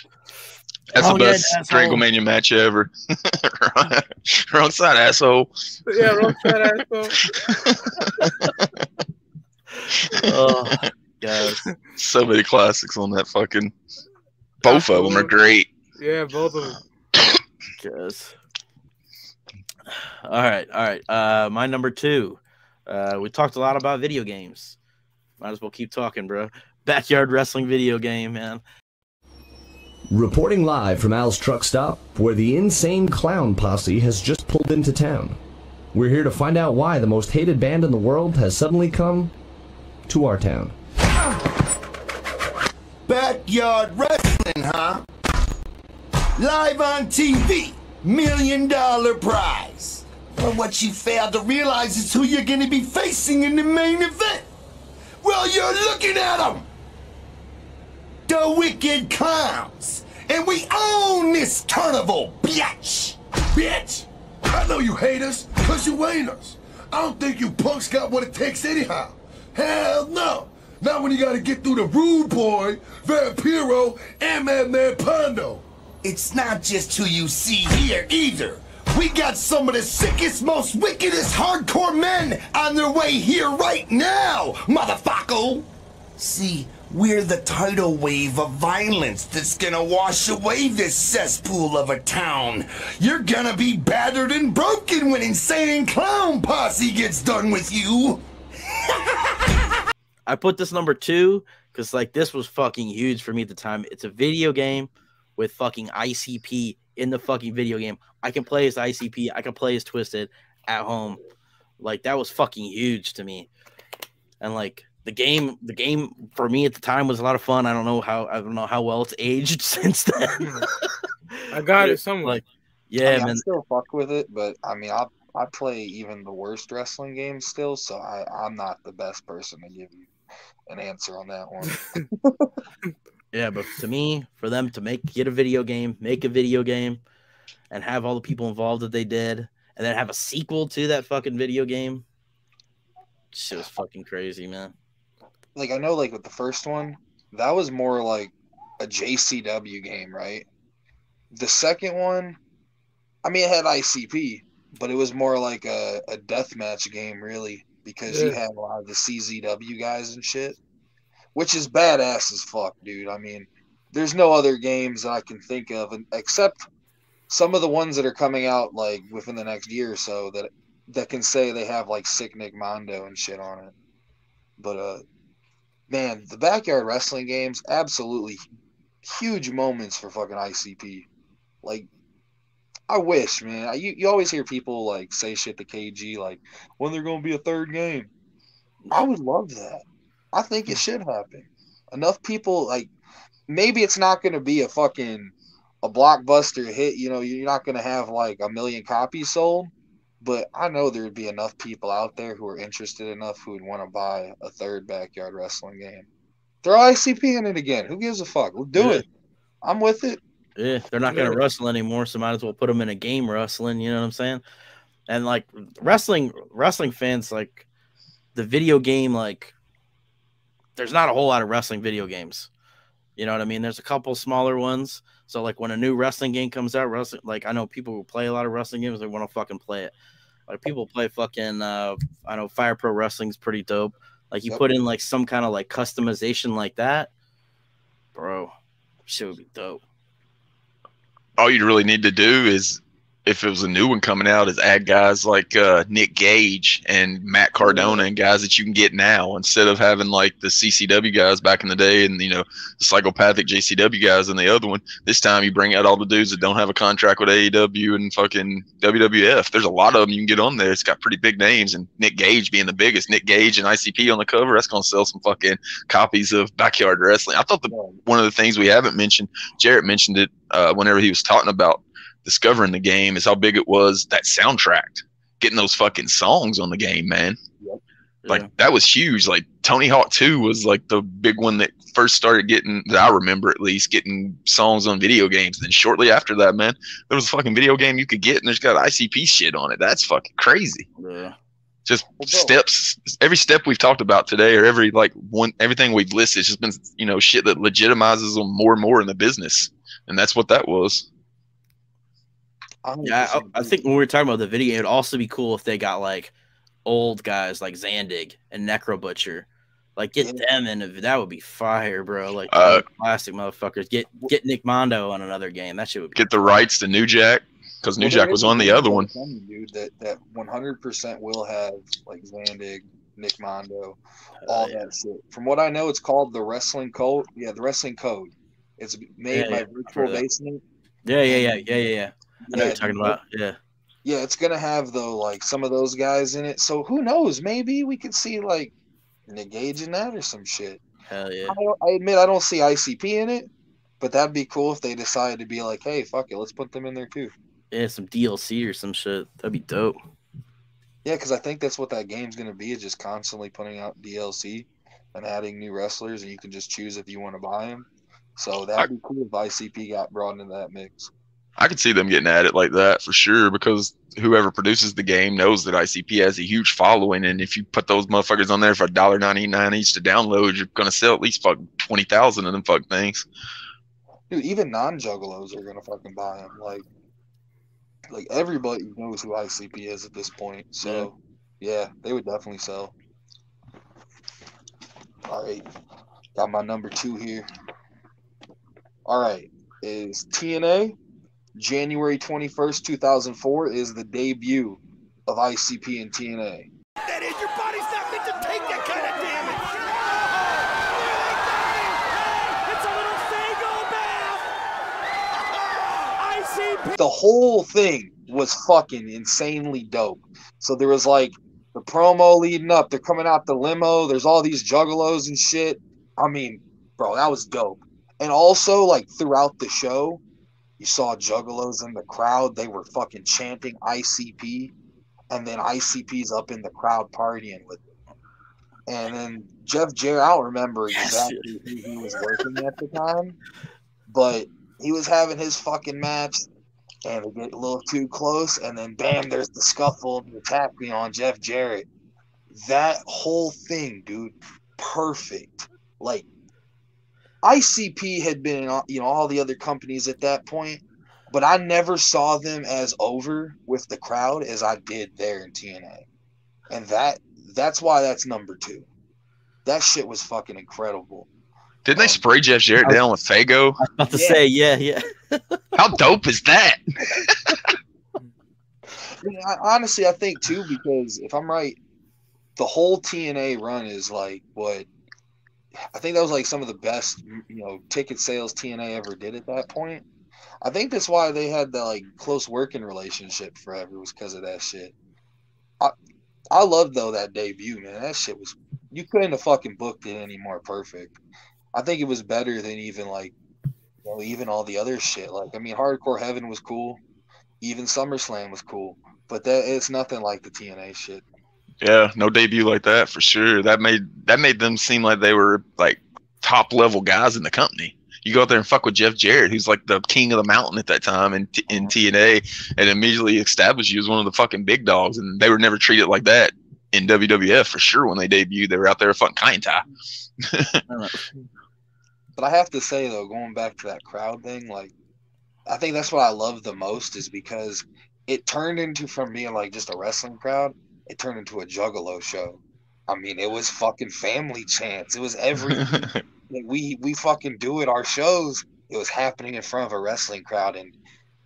That's the best Stranglemania match ever. Wrong side, asshole. Yeah, wrong side, asshole. Oh, guys. So many classics on that fucking. Both of them are great. Yeah, both of them. Guys. All right. My number 2. We talked a lot about video games. Might as well keep talking, bro. Backyard wrestling video game, man. Reporting live from Al's truck stop, where the insane clown posse has just pulled into town. We're here to find out why the most hated band in the world has suddenly come to our town. Backyard wrestling, huh? Live on TV, $1 million prize. But what you failed to realize is who you're gonna be facing in the main event. Well, you're looking at them. The Wicked Clowns. And we own this carnival, bitch. Bitch! I know you hate us, cause you ain't us. I don't think you punks got what it takes anyhow. Hell no. Not when you gotta get through the Rude Boy, Vampiro, and Madman Pondo. It's not just who you see here either. We got some of the sickest, most wickedest hardcore men on their way here right now, motherfucker. See, we're the tidal wave of violence that's gonna wash away this cesspool of a town. You're gonna be battered and broken when Insane Clown Posse gets done with you. I put this number 2 because like this was fucking huge for me at the time. It's a video game with fucking ICP in the fucking video game. I can play as ICP. I can play as Twisted at home. Like that was fucking huge to me. And like the game for me at the time was a lot of fun. I don't know how well it's aged since then. I got it somewhere. Like, yeah, man. I still fuck with it, but I mean, I play even the worst wrestling games still, so I'm not the best person to give you an answer on that one. Yeah, but to me, for them to make a video game, and have all the people involved that they did, and then have a sequel to that fucking video game, shit was fucking crazy, man. Like, I know, like, with the first one, that was more like a JCW game, right? The second one, I mean, it had ICP, but it was more like a deathmatch game, really, because you had a lot of the CZW guys and shit, which is badass as fuck, dude. I mean, there's no other games that I can think of, except some of the ones that are coming out, like, within the next year or so that can say they have, like, Sick Nick Mondo and shit on it. But, man, the backyard wrestling games, absolutely huge moments for fucking ICP. Like, I wish, man. You always hear people, like, say shit to KG, like, when they're going to be a third game. I would love that. I think it should happen. Enough people, like, maybe it's not going to be a blockbuster hit. You know, you're not going to have, like, 1 million copies sold. But I know there would be enough people out there who are interested enough who would want to buy a third backyard wrestling game. Throw ICP in it again. Who gives a fuck? We'll do it. I'm with it. Yeah, they're not going to wrestle anymore, so might as well put them in a game wrestling. You know what I'm saying? And like wrestling fans, like the video game, like there's not a whole lot of wrestling video games. You know what I mean? There's a couple smaller ones. So like when a new wrestling game comes out, like I know people who play a lot of wrestling games, they want to fucking play it. Like people play fucking I know Fire Pro Wrestling's pretty dope. Like you put in like some kind of like customization like that, bro, shit would be dope. All you really need to do is, if it was a new one coming out, is add guys like Nick Gage and Matt Cardona and guys that you can get now, instead of having like the CCW guys back in the day and, you know, the psychopathic JCW guys in the other one. This time you bring out all the dudes that don't have a contract with AEW and fucking WWF. There's a lot of them you can get on there. It's got pretty big names, and Nick Gage being the biggest. Nick Gage and ICP on the cover, that's going to sell some fucking copies of Backyard Wrestling. I thought one of the things we haven't mentioned, Jarrett mentioned it whenever he was talking about discovering the game, is how big it was, that soundtrack, getting those fucking songs on the game, man. Like that was huge. Like Tony Hawk 2 was like the big one that first started getting, that I remember at least, getting songs on video games. Then shortly after that, man, there was a fucking video game you could get and there's got ICP shit on it. That's fucking crazy. Just steps, every step we've talked about today, or everything we've listed, it's just been, you know, shit that legitimizes them more and more in the business, and that's what that was. Yeah, I think when we were talking about the video, it'd also be cool if they got like old guys like Zandig and Necro Butcher, like get them in. That would be fire, bro. Like classic motherfuckers. Get Nick Mondo on another game. That shit would be get the rights to New Jack. Because New Jack was on the other one. Dude, that 100% will have like Zandig, Nick Mondo, all that shit. From what I know, it's called the Wrestling Code. Yeah, the Wrestling Code. It's made by Virtual Basement. Yeah. I know what you're talking about. Yeah. Yeah, it's gonna have though like some of those guys in it. So who knows? Maybe we could see like Nick Gage in that or some shit. Hell yeah. I admit I don't see ICP in it, but that'd be cool if they decided to be like, hey, fuck it, let's put them in there too. Yeah, some DLC or some shit. That'd be dope. Yeah, because I think that's what that game's going to be, is just constantly putting out DLC and adding new wrestlers, and you can just choose if you want to buy them. So that'd be cool if ICP got brought into that mix. I could see them getting at it like that for sure, because whoever produces the game knows that ICP has a huge following, and if you put those motherfuckers on there for $1.99 each to download, you're going to sell at least 20,000 of them fuck things. Dude, even non-juggalos are going to fucking buy them. Like everybody knows who ICP is at this point. So, yeah, they would definitely sell. All right. Got my number 2 here. All right. Is TNA. January 21st, 2004 is the debut of ICP and TNA. That is, your body's not meant to take that kind of damage. The whole thing was fucking insanely dope. So there was like the promo leading up. They're coming out the limo. There's all these juggalos and shit. I mean, bro, that was dope. And also, like, throughout the show, you saw juggalos in the crowd. They were fucking chanting ICP. And then ICP's up in the crowd partying with them. And then Jeff Jarrett, I don't remember exactly who he was working at the time, but he was having his fucking match. And they get a little too close, and then bam, there's the scuffle and the attack on Jeff Jarrett. That whole thing, dude, perfect. Like, ICP had been in, you know, all the other companies at that point, but I never saw them as over with the crowd as I did there in TNA. And that's why that's number 2. That shit was fucking incredible. Didn't they spray Jeff Jarrett down with Faygo? I was about to say, yeah. How dope is that? Honestly, I think too, because if I'm right, the whole TNA run is like what I think that was like some of the best, you know, ticket sales TNA ever did at that point. I think that's why they had that like close working relationship forever, was because of that shit. I love though that debut, man. That shit was, you couldn't have fucking booked it any more perfect. I think it was better than even like, you know, even all the other shit. Like, I mean, Hardcore Heaven was cool. Even SummerSlam was cool. But it's nothing like the TNA shit. Yeah, no debut like that for sure. That made them seem like they were like top level guys in the company. You go out there and fuck with Jeff Jarrett, who's like the king of the mountain at that time in TNA, and immediately established you as one of the fucking big dogs. And they were never treated like that in WWF for sure. When they debuted, they were out there fucking Kaientai. But I have to say though, going back to that crowd thing, like, I think that's what I love the most, is because it turned into, from being like just a wrestling crowd, it turned into a juggalo show. I mean, it was fucking family chants. It was everything. we fucking do at our shows. It was happening in front of a wrestling crowd, and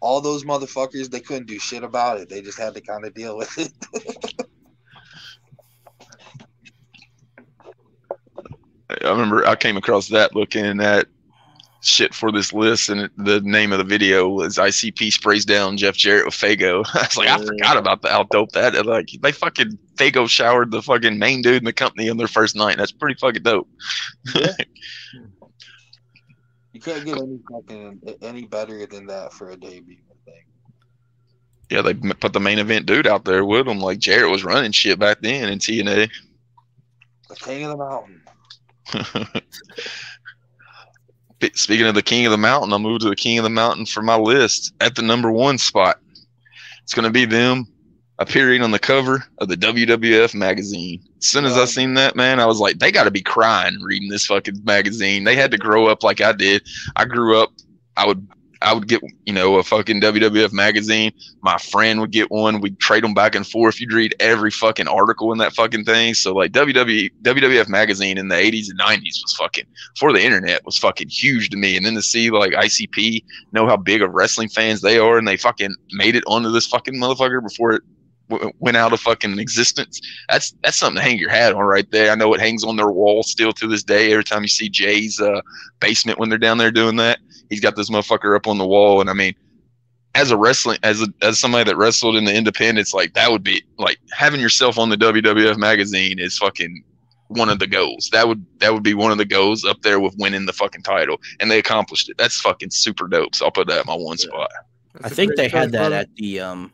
all those motherfuckers, they couldn't do shit about it. They just had to kind of deal with it. I remember I came across that looking at shit for this list, and the name of the video was ICP sprays down Jeff Jarrett with Faygo. I was like, I forgot about how dope that is. Like, they fucking Faygo showered the fucking main dude in the company on their first night. That's pretty fucking dope. Yeah. You can't get any better than that for a debut, I think. Yeah, they put the main event dude out there with them. Like, Jarrett was running shit back then in TNA. The king of the mountain. Speaking of the king of the mountain, I'll move to the king of the mountain for my list at the number 1 spot. It's going to be them appearing on the cover of the WWF magazine. As soon as I seen that, man, I was like, they got to be crying reading this fucking magazine. They had to grow up like I did. I grew up, I would get, you know, a fucking WWF magazine. My friend would get one. We'd trade them back and forth. You'd read every fucking article in that fucking thing. So like WWF magazine in the 80s and 90s was fucking, before the internet, was fucking huge to me. And then to see like ICP know how big of wrestling fans they are, and they fucking made it onto this fucking motherfucker before it went out of fucking existence. That's something to hang your hat on right there. I know it hangs on their wall still to this day. Every time you see Jay's basement when they're down there doing that, he's got this motherfucker up on the wall. And I mean, as somebody that wrestled in the independents, like that would be like having yourself on the WWF magazine is fucking one of the goals. That would be one of the goals up there with winning the fucking title, and they accomplished it. That's fucking super dope. So I'll put that in my one spot. I think they had that at the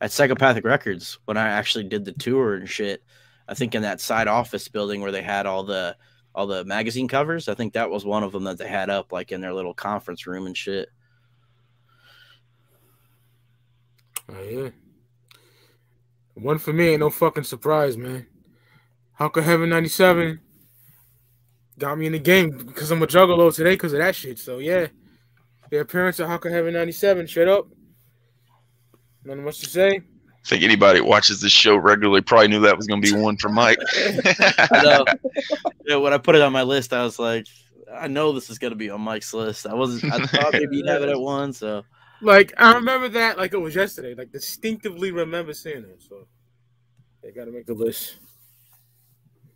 at Psychopathic Records when I actually did the tour and shit. I think in that side office building where they had all the magazine covers, I think that was one of them that they had up like in their little conference room and shit. Oh yeah. One for me ain't no fucking surprise, man. Hunk of Heaven 97 got me in the game because I'm a juggalo today because of that shit. So yeah. The appearance of Hunk of Heaven 97, straight up. Nothing much to say. I think anybody that watches this show regularly probably knew that was going to be one for Mike. I know. Yeah, when I put it on my list, I was like, I know this is going to be on Mike's list. I thought maybe you'd have it at one. So, like, I remember that like it was yesterday. Like, distinctively remember seeing it. So, they got to make the list.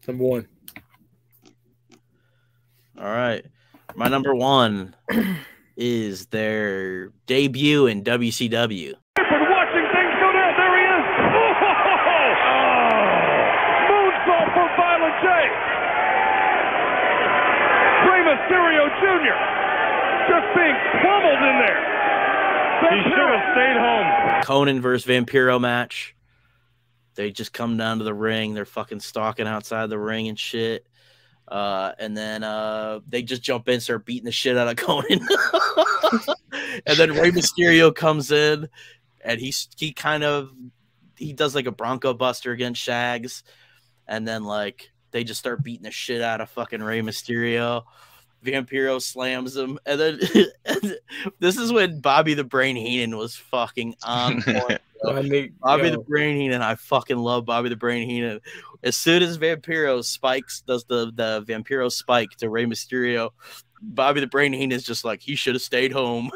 Number one. All right. My number one is their debut in WCW. Watching things go down. There he is. Moonsault from Violent J. Rey Mysterio Jr. just being pummeled in there. He should have stayed home. Conan versus Vampiro match. They just come down to the ring. They're fucking stalking outside the ring and shit. And then they just jump in, start beating the shit out of Conan. And then Rey Mysterio comes in, and he does like a Bronco Buster against Shags, and then like they just start beating the shit out of fucking Rey Mysterio. Vampiro slams him, and then this is when Bobby the Brain Heenan was fucking on point. Bobby the Brain Heenan, I fucking love Bobby the Brain Heenan. As soon as Vampiro does the Vampiro spike to Rey Mysterio, Bobby the Brain Heenan is just like, he should have stayed home.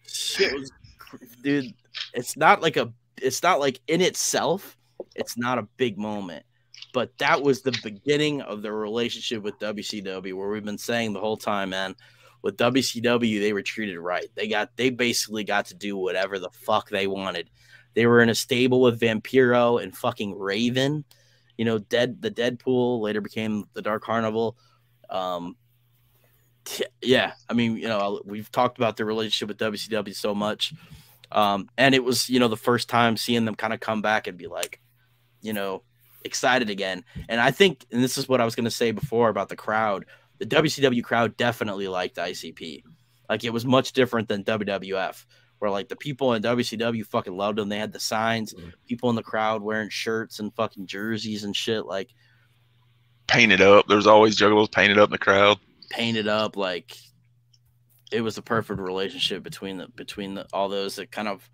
Shit was, dude. It's not like in itself, it's not a big moment, but that was the beginning of the relationship with WCW, where we've been saying the whole time, man. With WCW, they were treated right. They basically got to do whatever the fuck they wanted. They were in a stable with Vampiro and fucking Raven. You know, the Deadpool later became the Dark Carnival. Yeah, I mean, you know, we've talked about their relationship with WCW so much. And it was, you know, the first time seeing them kind of come back and be like, you know, excited again. And I think, and this is what I was going to say before about the crowd, the WCW crowd definitely liked ICP. Like, it was much different than WWF, where like the people in WCW fucking loved them. They had the signs, people in the crowd wearing shirts and fucking jerseys and shit, like painted up. There was always juggalos painted up in the crowd. Painted up, like it was the perfect relationship between all those that kind of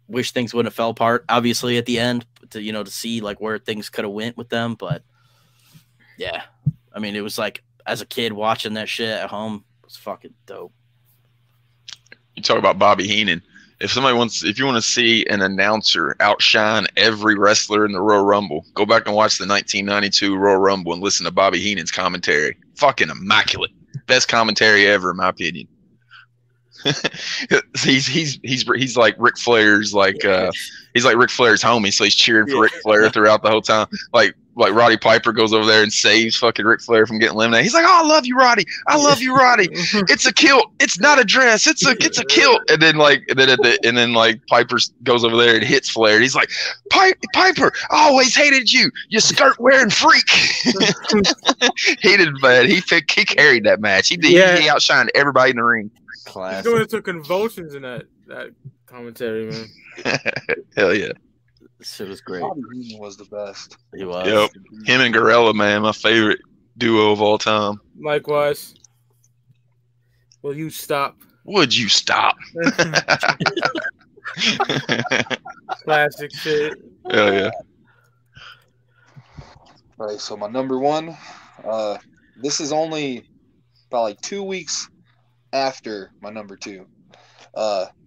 wish things wouldn't have fell apart. Obviously, at the end, to see like where things could have went with them, but yeah. I mean, it was like, as a kid watching that shit at home, it was fucking dope. You talk about Bobby Heenan. If you want to see an announcer outshine every wrestler in the Royal Rumble, go back and watch the 1992 Royal Rumble and listen to Bobby Heenan's commentary. Fucking immaculate. Best commentary ever, in my opinion. he's like Ric Flair's he's like Ric Flair's homie, so he's cheering for Ric Flair throughout the whole time. Like, like Roddy Piper goes over there and saves fucking Ric Flair from getting eliminated. He's like, "Oh, I love you, Roddy. I love you, Roddy. It's a kilt. It's not a dress. It's a kilt." And then Piper goes over there and hits Flair. And he's like, "Piper, I always hated you. You skirt wearing freak." He did, man. He carried that match. He outshined everybody in the ring. He's going into convulsions in that commentary, man. Hell yeah. Shit was great. Bobby Heenan was the best. He was. Yep. Him and Gorilla, man, my favorite duo of all time. Likewise. Will you stop? Would you stop? Classic shit. Hell yeah. All right, so my number one. This is only about like 2 weeks after my number two.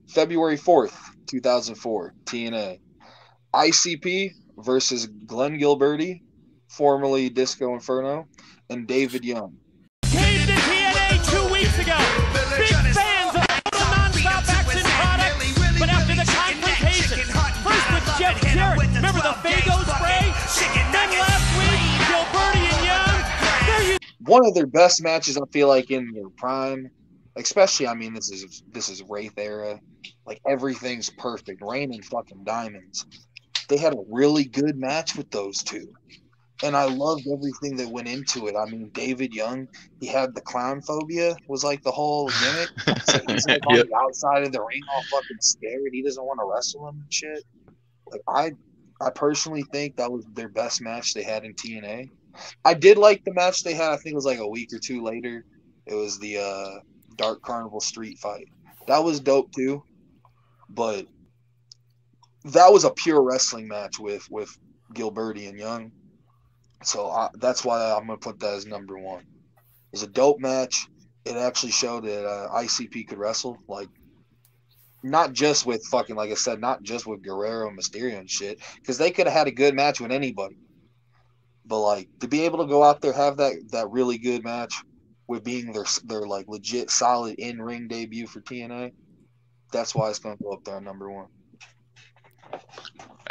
February 4th, 2004, TNA. ICP versus Glenn Gilberti, formerly Disco Inferno, and David Young. Came to TNA 2 weeks ago. Big fans of the non-stop action product. But after the confrontation, first with Jeff Jarrett, remember the Faygo spray? Then last week, Gilberti and Young. One of their best matches, I feel like, in their prime. Especially, I mean, this is Wraith era. Like, everything's perfect. Raining fucking diamonds. They had a really good match with those two. And I loved everything that went into it. I mean, David Young, he had the clown phobia, was like the whole gimmick. So he's like on the outside of the ring all fucking scared. He doesn't want to wrestle him and shit. Like, I personally think that was their best match they had in TNA. I did like the match they had, I think it was like a week or two later. It was the Dark Carnival Street fight. That was dope too. But that was a pure wrestling match with Gilberti and Young. So that's why I'm going to put that as number one. It was a dope match. It actually showed that ICP could wrestle. Like, not just with fucking, like I said, not just with Guerrero and Mysterio and shit. Because they could have had a good match with anybody. But, like, to be able to go out there, have that really good match with being their like, legit, solid in-ring debut for TNA, that's why it's going to go up there on number one.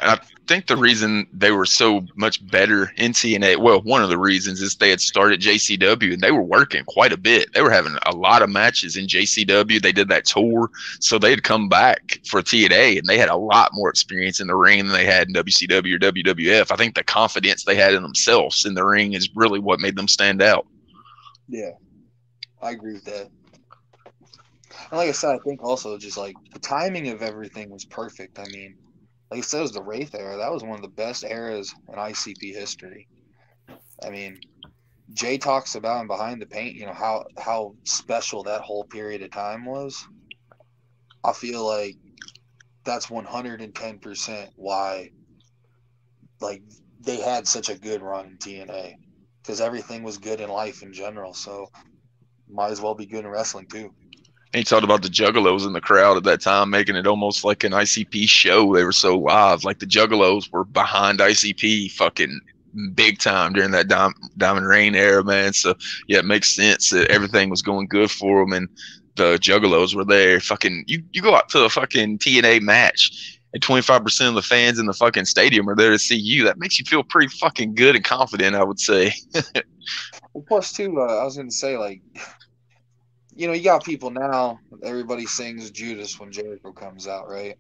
I think the reason they were so much better in TNA, well, one of the reasons is they had started JCW and they were working quite a bit. They were having a lot of matches in JCW. They did that tour, so they'd come back for TNA and they had a lot more experience in the ring than they had in WCW or WWF. I think the confidence they had in themselves in the ring is really what made them stand out. Yeah, I agree with that. And like I said, I think also just like the timing of everything was perfect. I mean, like I said, it was the Wraith era. That was one of the best eras in ICP history. I mean, Jay talks about in Behind the Paint, you know, how special that whole period of time was. I feel like that's 110% why, like, they had such a good run in TNA. Because everything was good in life in general. So, might as well be good in wrestling, too. And he talked about the Juggalos in the crowd at that time, making it almost like an ICP show. They were so live. Like, the Juggalos were behind ICP fucking big time during that Diamond Rain era, man. So, yeah, it makes sense that everything was going good for them. And the Juggalos were there. Fucking, you go out to a fucking TNA match, and 25% of the fans in the fucking stadium are there to see you. That makes you feel pretty fucking good and confident, I would say. Well, plus, too, I was going to say, like, you know, you got people now, everybody sings Judas when Jericho comes out, right?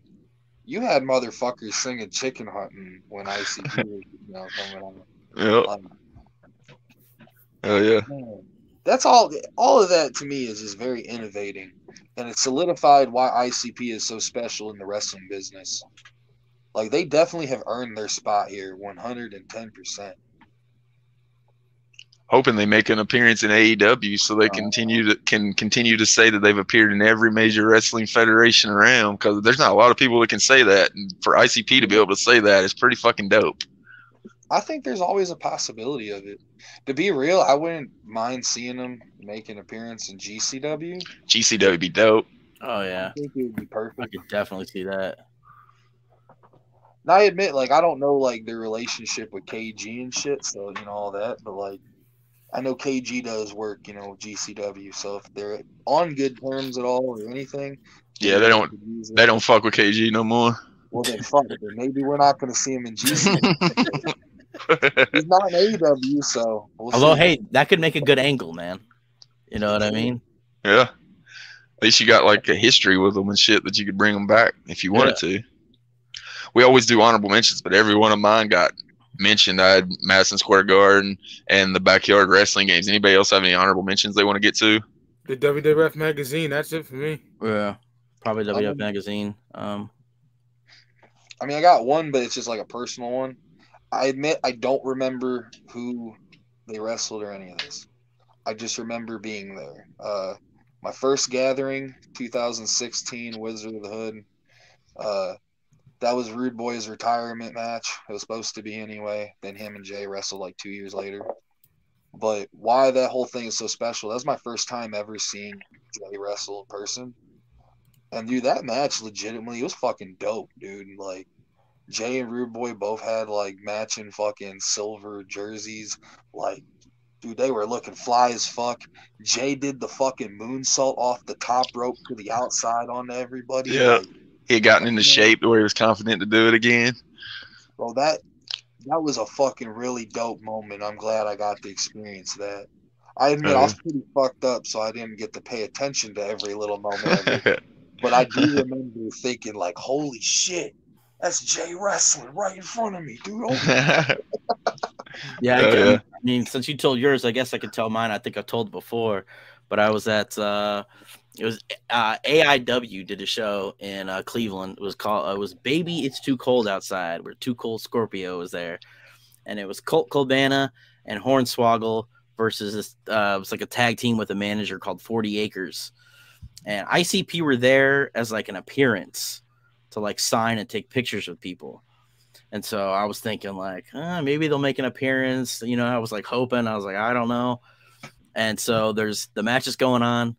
You had motherfuckers singing Chicken Hunting when ICP was, you know, coming on. Yep. Oh, yeah. Man, that's all of that to me is just very innovating. And it solidified why ICP is so special in the wrestling business. Like, they definitely have earned their spot here 110%. Hoping they make an appearance in AEW so they can continue to say that they've appeared in every major wrestling federation around, because there's not a lot of people that can say that, and for ICP to be able to say that is pretty fucking dope. I think there's always a possibility of it. To be real, I wouldn't mind seeing them make an appearance in GCW. GCW would be dope. Oh yeah, I think it would be perfect. I could definitely see that. Now I admit, like, I don't know like their relationship with KG and shit, so you know all that, but like, I know KG does work, you know, GCW. So if they're on good terms at all or anything, yeah, they don't fuck with KG no more. Well, then fuck it. Maybe we're not going to see him in GCW. He's not in AEW, so although, hey, that could make a good angle, man. You know what I mean? Yeah. At least you got like a history with them and shit that you could bring them back if you wanted to. We always do honorable mentions, but every one of mine got mentioned. I had Madison Square Garden and the Backyard Wrestling Games. Anybody else have any honorable mentions they want to get to? The WWF magazine. That's it for me. Yeah, probably WWF magazine. I mean, I got one, but it's just like a personal one. I admit I don't remember who they wrestled or any of this. I just remember being there. My first gathering, 2016, Wizard of the Hood. That was Rude Boy's retirement match. It was supposed to be anyway. Then him and Jay wrestled like 2 years later. But why that whole thing is so special, that was my first time ever seeing Jay wrestle in person. And dude, that match legitimately, it was fucking dope, dude. Like, Jay and Rude Boy both had like matching fucking silver jerseys. Like, dude, they were looking fly as fuck. Jay did the fucking moonsault off the top rope to the outside on everybody. Yeah. Like, he had gotten into shape to where he was confident to do it again. Bro, that was a fucking really dope moment. I'm glad I got to experience that. I admit I was pretty fucked up, so I didn't get to pay attention to every little moment of it. But I do remember thinking, like, holy shit, that's Jay wrestling right in front of me, dude. I mean, since you told yours, I guess I could tell mine. I think I've told it before, but I was at it was AIW did a show in Cleveland. It was Baby It's Too Cold Outside, where Too Cold Scorpio was there, and it was Colt Cabana and Hornswoggle versus this. It was like a tag team with a manager called 40 Acres, and ICP were there as like an appearance to like sign and take pictures with people. And so I was thinking like, maybe they'll make an appearance. You know, I was like hoping. I was like, I don't know. And so there's the match is going on.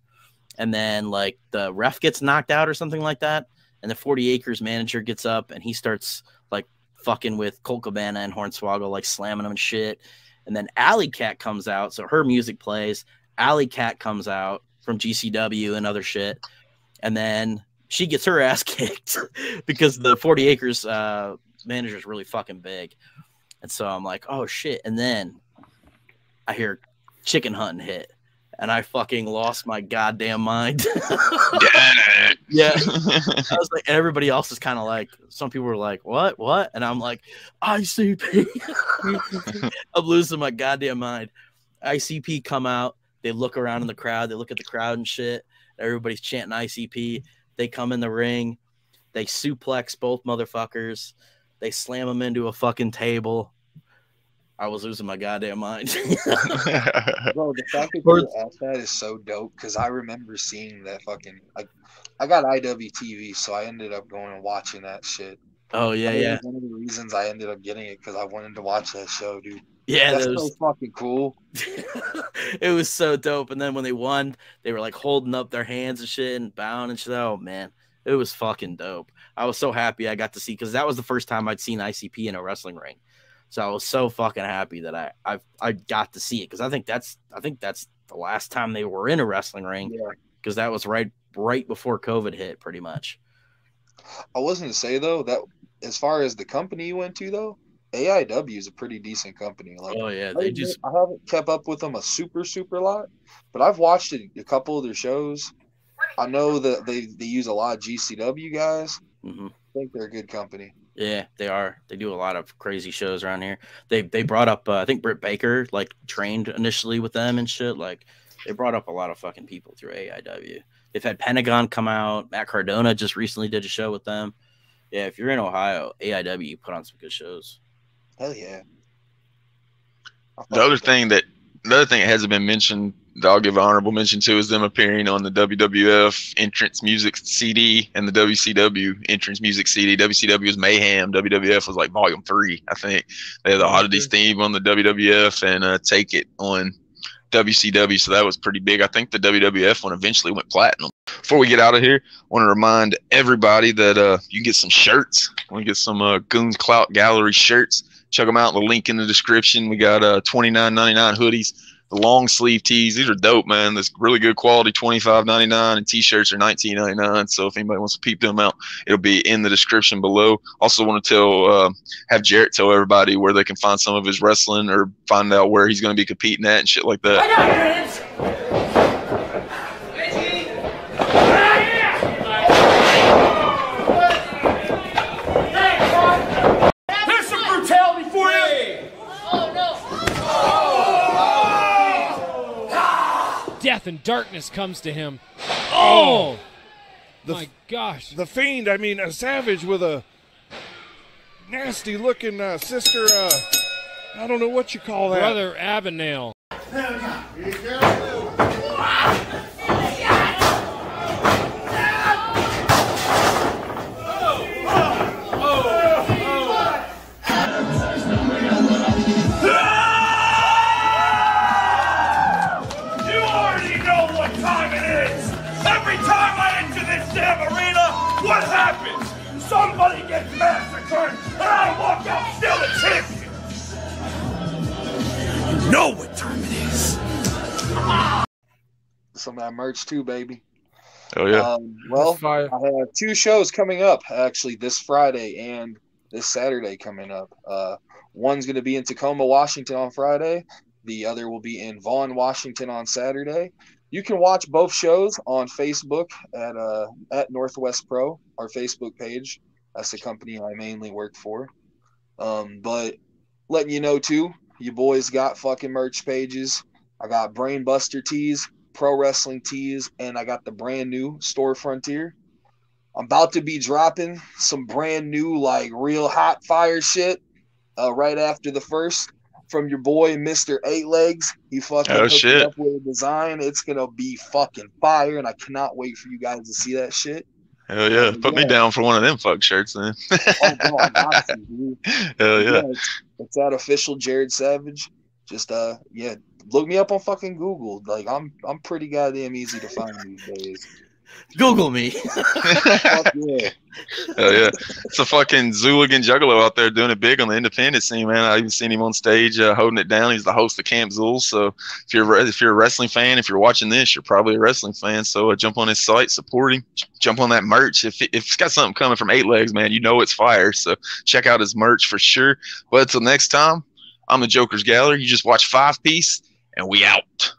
And then like the ref gets knocked out or something like that. And the 40 Acres manager gets up and he starts like fucking with Colt Cabana and Hornswoggle, like slamming them and shit. And then Alley Cat comes out. So her music plays. Alley Cat comes out from GCW and other shit. And then she gets her ass kicked because the 40 Acres manager is really fucking big. And so I'm like, oh shit. And then I hear chicken hunting hit. And I fucking lost my goddamn mind. Yeah. I was like, everybody else is kind of like, some people were like, what? And I'm like, ICP. I'm losing my goddamn mind. ICP come out. They look around in the crowd. They look at the crowd and shit. Everybody's chanting ICP. They come in the ring. They suplex both motherfuckers. They slam them into a fucking table. I was losing my goddamn mind. Bro, the fact that you're at that is so dope because I remember seeing that fucking. I got IWTV, so I ended up going and watching that shit. Oh yeah, yeah. One of the reasons I ended up getting it because I wanted to watch that show, dude. Yeah, that's so fucking cool. It was so dope. And then when they won, they were like holding up their hands and shit and bowing and shit. Oh man, it was fucking dope. I was so happy I got to see because that was the first time I'd seen ICP in a wrestling ring. So I was so fucking happy that I got to see it because I think that's the last time they were in a wrestling ring because that was right before COVID hit, pretty much. I was going to say though that as far as the company you went to though, AIW is a pretty decent company. Like, oh yeah, I haven't kept up with them a super lot, but I've watched a couple of their shows. I know that they use a lot of GCW guys. Mm-hmm. I think they're a good company. Yeah, they are. They do a lot of crazy shows around here. They brought up, I think Britt Baker like trained initially with them and shit. Like they brought up a lot of fucking people through AIW. They've had Pentagon come out. Matt Cardona just recently did a show with them. Yeah, if you're in Ohio, AIW put on some good shows. Hell yeah. The other thing that hasn't been mentioned that I'll give an honorable mention to is them appearing on the WWF entrance music CD and the WCW entrance music CD. WCW was Mayhem. WWF was like Volume 3, I think. They had the Oddities theme on the WWF and Take It on WCW, so that was pretty big. I think the WWF one eventually went platinum. Before we get out of here, I want to remind everybody that you can get some shirts. I want to get some Gookz Gallery shirts. Check them out. The link in the description. We got $29.99 hoodies, The long sleeve tees, these are dope, man. This really good quality, $25.99, and t-shirts are $19.99. So if anybody wants to peep them out, it'll be in the description below. Also want to tell, have Jarrett tell everybody where they can find some of his wrestling or find out where he's going to be competing at and shit like that. I got hands. There's some brutality for you. Oh, no. Death and darkness comes to him. Oh, my gosh. The Fiend, I mean, a Savage with a nasty looking sister, I don't know what you call that. Brother Abagnale. What happens? Somebody gets massacred, and I walk out still the champion. You know what time it is. Some of that merch too, baby. Oh yeah. Well, I have 2 shows coming up actually this Friday and this Saturday coming up. One's going to be in Tacoma, Washington on Friday. The other will be in Vaughan, Washington on Saturday. You can watch both shows on Facebook at Northwest Pro, our Facebook page. That's the company I mainly work for. But letting you know too, you boys got fucking merch pages. I got Brainbuster tees, pro wrestling tees, and I got the brand new Store Frontier. I'm about to be dropping some brand new, like real hot fire shit right after the first. From your boy, Mr. 8 Legs. He fucking hooked me up with a design. It's going to be fucking fire, and I cannot wait for you guys to see that shit. Hell yeah. Put me down for one of them fuck shirts, then. Oh, bro, I got you, dude. Hell yeah. It's that official Jared Savage. Just, yeah, look me up on fucking Google. Like, I'm pretty goddamn easy to find these days. Google me. Fuck yeah. Hell yeah. It's a fucking Zooligan Juggalo out there doing it big on the independent scene, man. I even seen him on stage holding it down. He's the host of Camp Zool. So if you're a wrestling fan, if you're watching this, you're probably a wrestling fan. So jump on his site, support him, jump on that merch. If it's got something coming from 8 Legs, man, you know it's fire. So check out his merch for sure. But until next time, I'm the Jokerz Gallery. You just watch 5 Piece, and we out.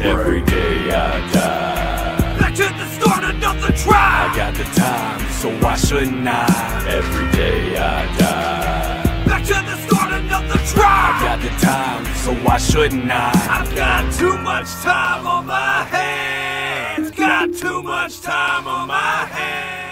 Every day I die. Back to the start, another try. I got the time, so why shouldn't I? Every day I die. Back to the start, another try. I got the time, so why shouldn't I? I've got too much time on my hands. Got too much time on my hands.